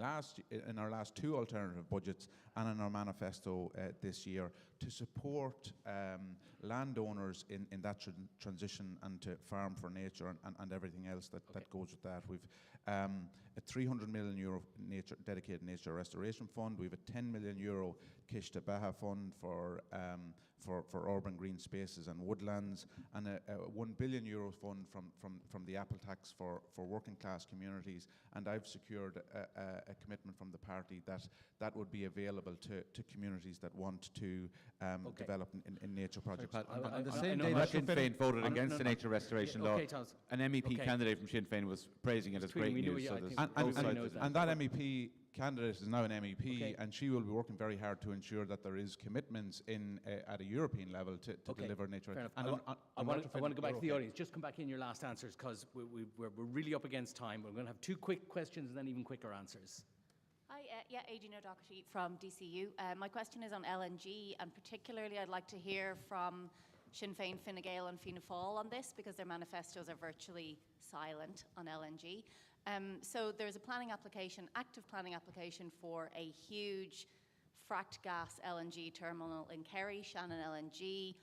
our last two alternative budgets and in our manifesto this year to support landowners in that transition and to farm for nature and everything else that goes with that. We've a €300 million dedicated nature restoration fund. We have a €10 million Kish to Baha fund for urban green spaces and woodlands, and a €1 billion fund from the Apple tax for working class communities. And I've secured a commitment from the party that would be available to communities that want to develop in nature projects.
On the same day that Sinn Féin voted against the nature restoration law, an MEP candidate from Sinn Féin was praising it as great news.
And that MEP candidate is now an MEP, and she will be working very hard to ensure that there is commitments at a European level to deliver nature.
Fair enough. I want to go back to the audience. Just come back in your last answers, because we're really up against time. We're going to have two quick questions and then even quicker answers.
Hi, Aideen O'Doherty from DCU. My question is on LNG, and particularly I'd like to hear from Sinn Féin, Fine Gael and Fianna Fáil on this, because their manifestos are virtually silent on LNG. So there's a active planning application for a huge fracked gas LNG terminal in Kerry, Shannon LNG.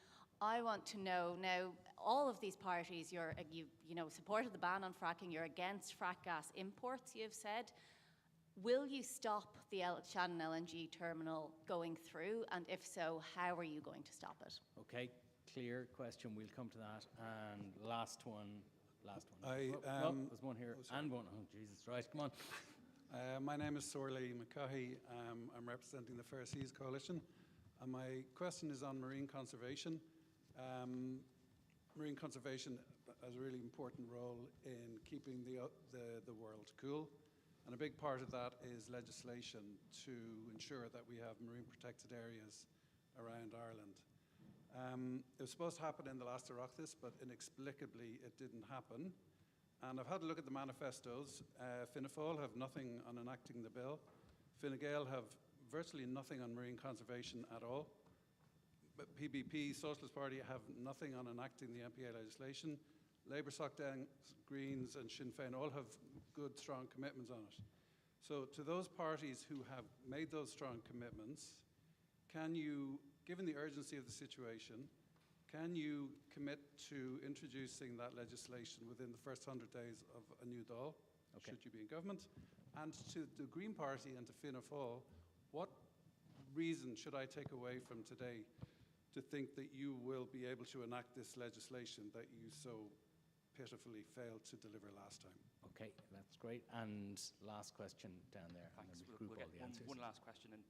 I want to know now, all of these parties, you supported the ban on fracking, you're against frack gas imports, you've said. Will you stop the Shannon LNG terminal going through? And if so, how are you going to stop it?
Okay, clear question. We'll come to that. And last one. There's one here and one. Oh, Jesus, right, come on.
My name is Sorley McCaughey. I'm representing the Fair Seas Coalition. And my question is on marine conservation. Marine conservation has a really important role in keeping the world cool. And a big part of that is legislation to ensure that we have marine protected areas around Ireland. It was supposed to happen in the last Oireachtas, but inexplicably it didn't happen. And I've had a look at the manifestos. Fianna Fáil have nothing on enacting the bill. Fine Gael have virtually nothing on marine conservation at all. But PBP, Socialist Party, have nothing on enacting the MPA legislation. Labour, Soc-Dem, Greens and Sinn Féin all have good, strong commitments on it. So to those parties who have made those strong commitments, can you, given the urgency of the situation, can you commit to introducing that legislation within the first 100 days of a new Dáil, should you be in government? And to the Green Party and to Fianna Fáil, what reason should I take away from today to think that you will be able to enact this legislation that you so pitifully failed to deliver last time?
Okay, that's great. And last question down there.
Thanks.
We'll
get
the answers.
one last question. And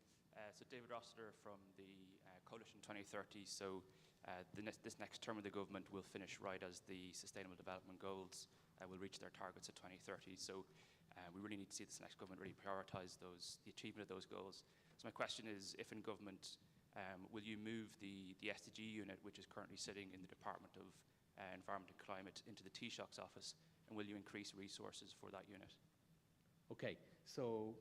so David Rossiter from the Coalition 2030. So this next term of the government will finish right as the Sustainable Development Goals will reach their targets at 2030. So we really need to see this next government really prioritise the achievement of those goals. So my question is, if in government, will you move the SDG unit, which is currently sitting in the Department of Environment and Climate, into the Taoiseach's office, and will you increase resources for that unit?
Okay, so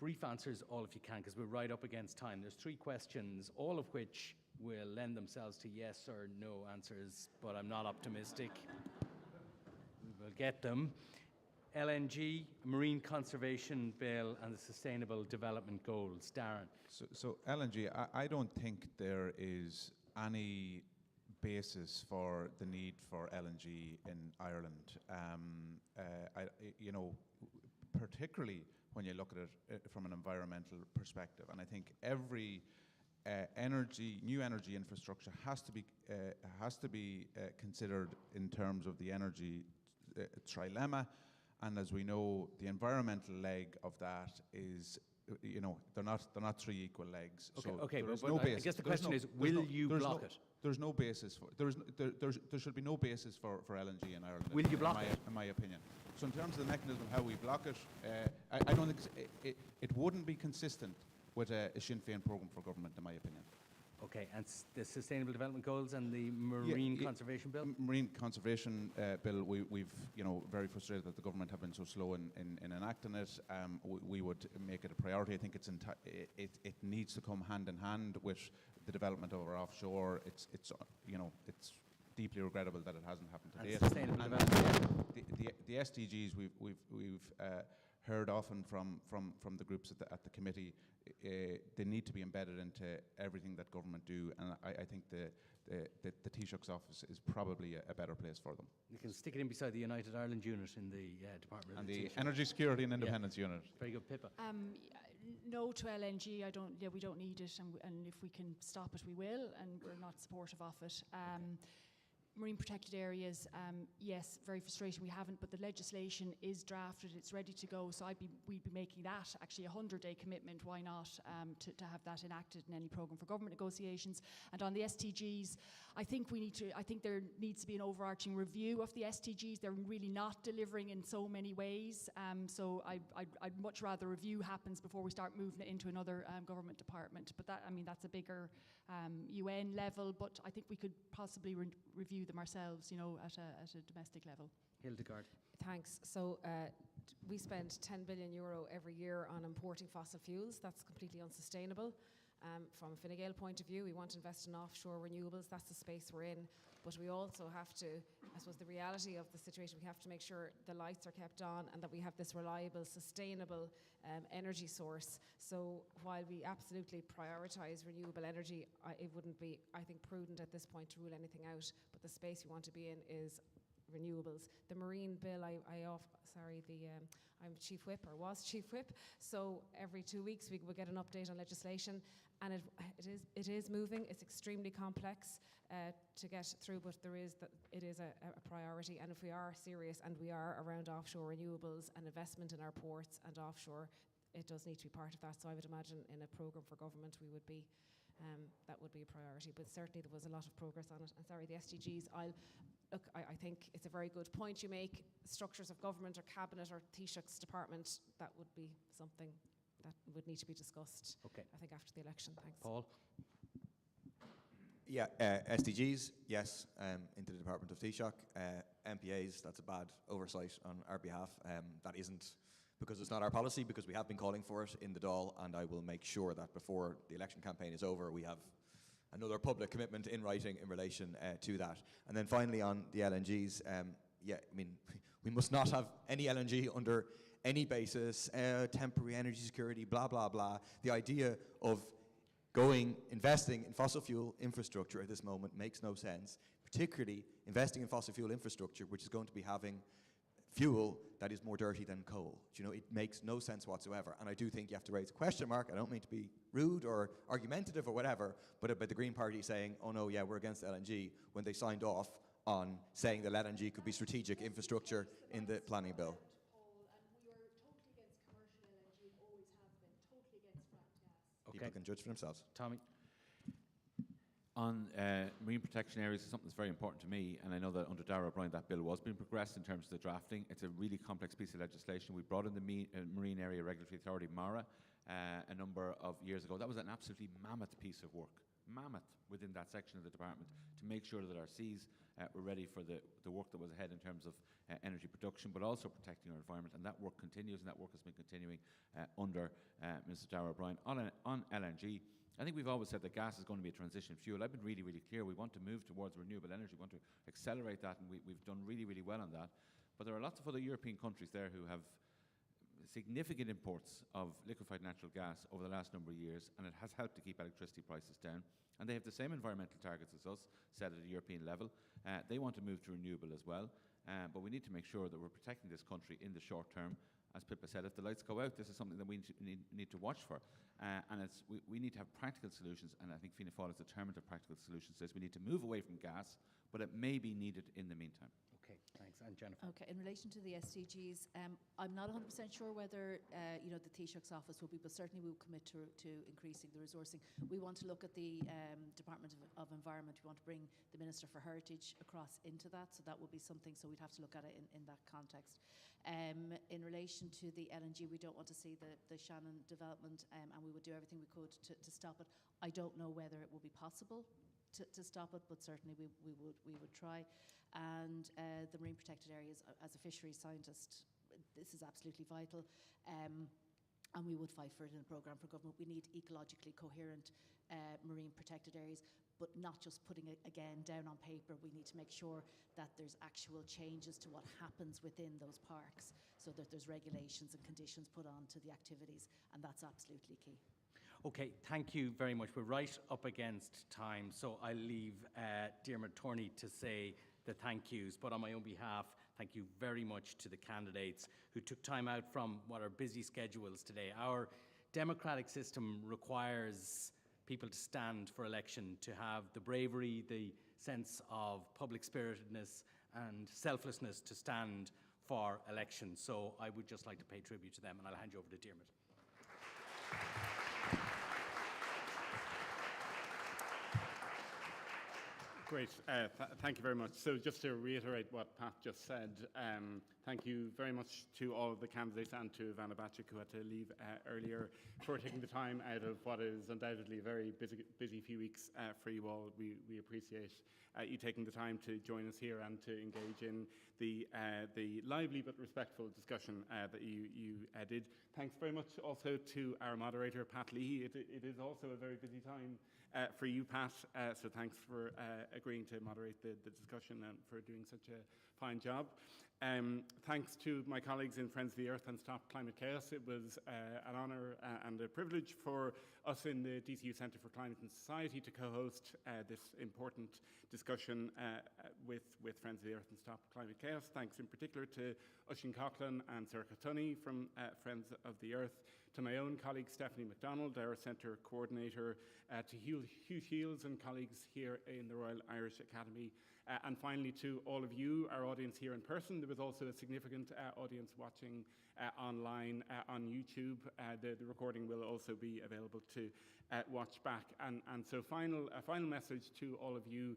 brief answers, all if you can, because we're right up against time. There's three questions, all of which will lend themselves to yes or no answers, but I'm not optimistic. We will get them. LNG, Marine Conservation Bill, and the Sustainable Development Goals. Darren.
So LNG, I don't think there is any basis for the need for LNG in Ireland. Particularly when you look at it from an environmental perspective. And I think every new energy infrastructure has to be considered in terms of the energy trilemma. And as we know, the environmental leg of that is, they're not three equal legs.
Okay,
there is
but
no
I
basis.
guess the question is, will you block it?
There's no basis for there should be no basis for LNG in Ireland.
Will you block it?
In my opinion. So in terms of the mechanism of how we block it, I don't think it wouldn't be consistent with a Sinn Féin programme for government, in my opinion.
Okay, and the Sustainable Development Goals and the Marine Conservation Bill?
Marine Conservation Bill, we've, very frustrated that the government have been so slow in enacting it. We would make it a priority. I think it needs to come hand in hand with the development of our offshore. It's deeply regrettable that it hasn't happened to date.
Sustainable development.
The SDGs we've heard often from the groups at the committee. They need to be embedded into everything that government do, and I think the Taoiseach's office is probably a better place for them.
You can stick it in beside the United Ireland unit in the Department of
And the
Taoiseach.
Energy Security and Independence Unit.
Very good, Pippa.
No to LNG. We don't need it, and if we can stop it, we will. And we're not supportive of it. Marine protected areas, yes, very frustrating. We haven't, but the legislation is drafted. It's ready to go. So we'd be making that actually a 100-day commitment. Why not to have that enacted in any programme for government negotiations? And on the SDGs, I think there needs to be an overarching review of the SDGs. They're really not delivering in so many ways. So I'd much rather a review happens before we start moving it into another government department. But that's a bigger UN level. But I think we could possibly review them ourselves, at a domestic level.
Hildegard.
Thanks. So we spend €10 billion every year on importing fossil fuels. That's completely unsustainable. From a Fine Gael point of view, we want to invest in offshore renewables. That's the space we're in. But we also have to, I suppose the reality of the situation, we have to make sure the lights are kept on and that we have this reliable, sustainable energy source. So while we absolutely prioritise renewable energy, it wouldn't be, I think, prudent at this point to rule anything out. But the space we want to be in is renewables. The Marine Bill, I'm Chief Whip, or was Chief Whip, so every 2 weeks we will get an update on legislation, and it is moving. It's extremely complex to get through, but it is a priority, and if we are serious, and we are, around offshore renewables and investment in our ports and offshore, it does need to be part of that. So I would imagine in a programme for government we would be that would be a priority, but certainly there was a lot of progress on it. And sorry, the SDGs, I think it's a very good point you make. Structures of government or cabinet or Taoiseach's department, that would be something that would need to be discussed,
okay,
I think, after the election. Thanks.
Paul?
Yeah, SDGs, yes, into the Department of Taoiseach. MPAs, that's a bad oversight on our behalf. That isn't because it's not our policy, because we have been calling for it in the Dáil, and I will make sure that before the election campaign is over, we have another public commitment in writing in relation to that. And then finally on the LNGs, we must not have any LNG under any basis, temporary energy security, blah, blah, blah. The idea of investing in fossil fuel infrastructure at this moment makes no sense, particularly investing in fossil fuel infrastructure, which is going to be having fuel that is more dirty than coal. It makes no sense whatsoever. And I do think you have to raise a question mark. I don't mean to be rude or argumentative or whatever, but about the Green Party saying, oh no, yeah, we're against LNG, when they signed off on saying that LNG could be strategic infrastructure in the planning bill.
Okay.
People can judge for themselves.
Tommy?
On marine protection areas, is something that's very important to me, and I know that under Darragh O'Brien that bill was being progressed in terms of the drafting. It's a really complex piece of legislation. We brought in the Marine Area Regulatory Authority, MARA, a number of years ago. That was an absolutely mammoth piece of work, within that section of the department, to make sure that our seas were ready for the work that was ahead in terms of energy production, but also protecting our environment. And that work continues, and that work has been continuing under Mr. Darragh O'Brien. On LNG, I think we've always said that gas is going to be a transition fuel. I've been really, really clear. We want to move towards renewable energy. We want to accelerate that, and we've done really, really well on that. But there are lots of other European countries there who have significant imports of liquefied natural gas over the last number of years, and it has helped to keep electricity prices down. And they have the same environmental targets as us, set at a European level. They want to move to renewable as well. But we need to make sure that we're protecting this country in the short term. As Pippa said, if the lights go out, this is something that we need to watch for. And we need to have practical solutions, and I think Fianna Fáil is determined to have practical solutions to this. We need to move away from gas, but it may be needed in the meantime.
Okay, thanks. And Jennifer?
Okay, in relation to the SDGs, I'm not 100% sure whether, the Taoiseach's office will be, but certainly we will commit to increasing the resourcing. We want to look at the Department of Environment. We want to bring the Minister for Heritage across into that, so that will be something, so we'd have to look at it in that context. In relation to the LNG, we don't want to see the Shannon development, and we would do everything we could to stop it. I don't know whether it will be possible to stop it, but certainly we would try. And the marine protected areas, as a fisheries scientist, this is absolutely vital, and we would fight for it in a programme for government. We need ecologically coherent marine protected areas, but not just putting it again down on paper. We need to make sure that there's actual changes to what happens within those parks, so that there's regulations and conditions put on to the activities, and that's absolutely key.
Okay, thank you very much. We're right up against time, so I'll leave Diarmuid Torney to say the thank yous. But on my own behalf, thank you very much to the candidates who took time out from what are busy schedules today. Our democratic system requires people to stand for election, to have the bravery, the sense of public spiritedness and selflessness to stand for election. So I would just like to pay tribute to them, and I'll hand you over to Diarmuid.
Great. Thank you very much. So just to reiterate what Pat just said, thank you very much to all of the candidates and to Ivana Bacik, who had to leave earlier, for taking the time out of what is undoubtedly a very busy few weeks for you all. We appreciate you taking the time to join us here and to engage in the lively but respectful discussion that you did. Thanks very much also to our moderator, Pat Leahy. It is also a very busy time for you, Pat, so thanks for agreeing to moderate the discussion and for doing such a fine job. Thanks to my colleagues in Friends of the Earth and Stop Climate Chaos. It was an honour and a privilege for us in the DCU Centre for Climate and Society to co-host this important discussion with Friends of the Earth and Stop Climate Chaos. Thanks in particular to Oisin Coughlin and Sarah Tunney from Friends of the Earth, to my own colleague Stephanie MacDonald, our Centre Coordinator, to Hugh Shields and colleagues here in the Royal Irish Academy, and finally to all of you, our audience here in person. There was also a significant audience watching online on YouTube. The recording will also be available to watch back. And so a final message to all of you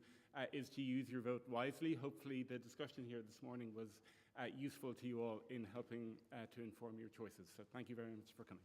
is to use your vote wisely. Hopefully the discussion here this morning was useful to you all in helping to inform your choices. So thank you very much for coming.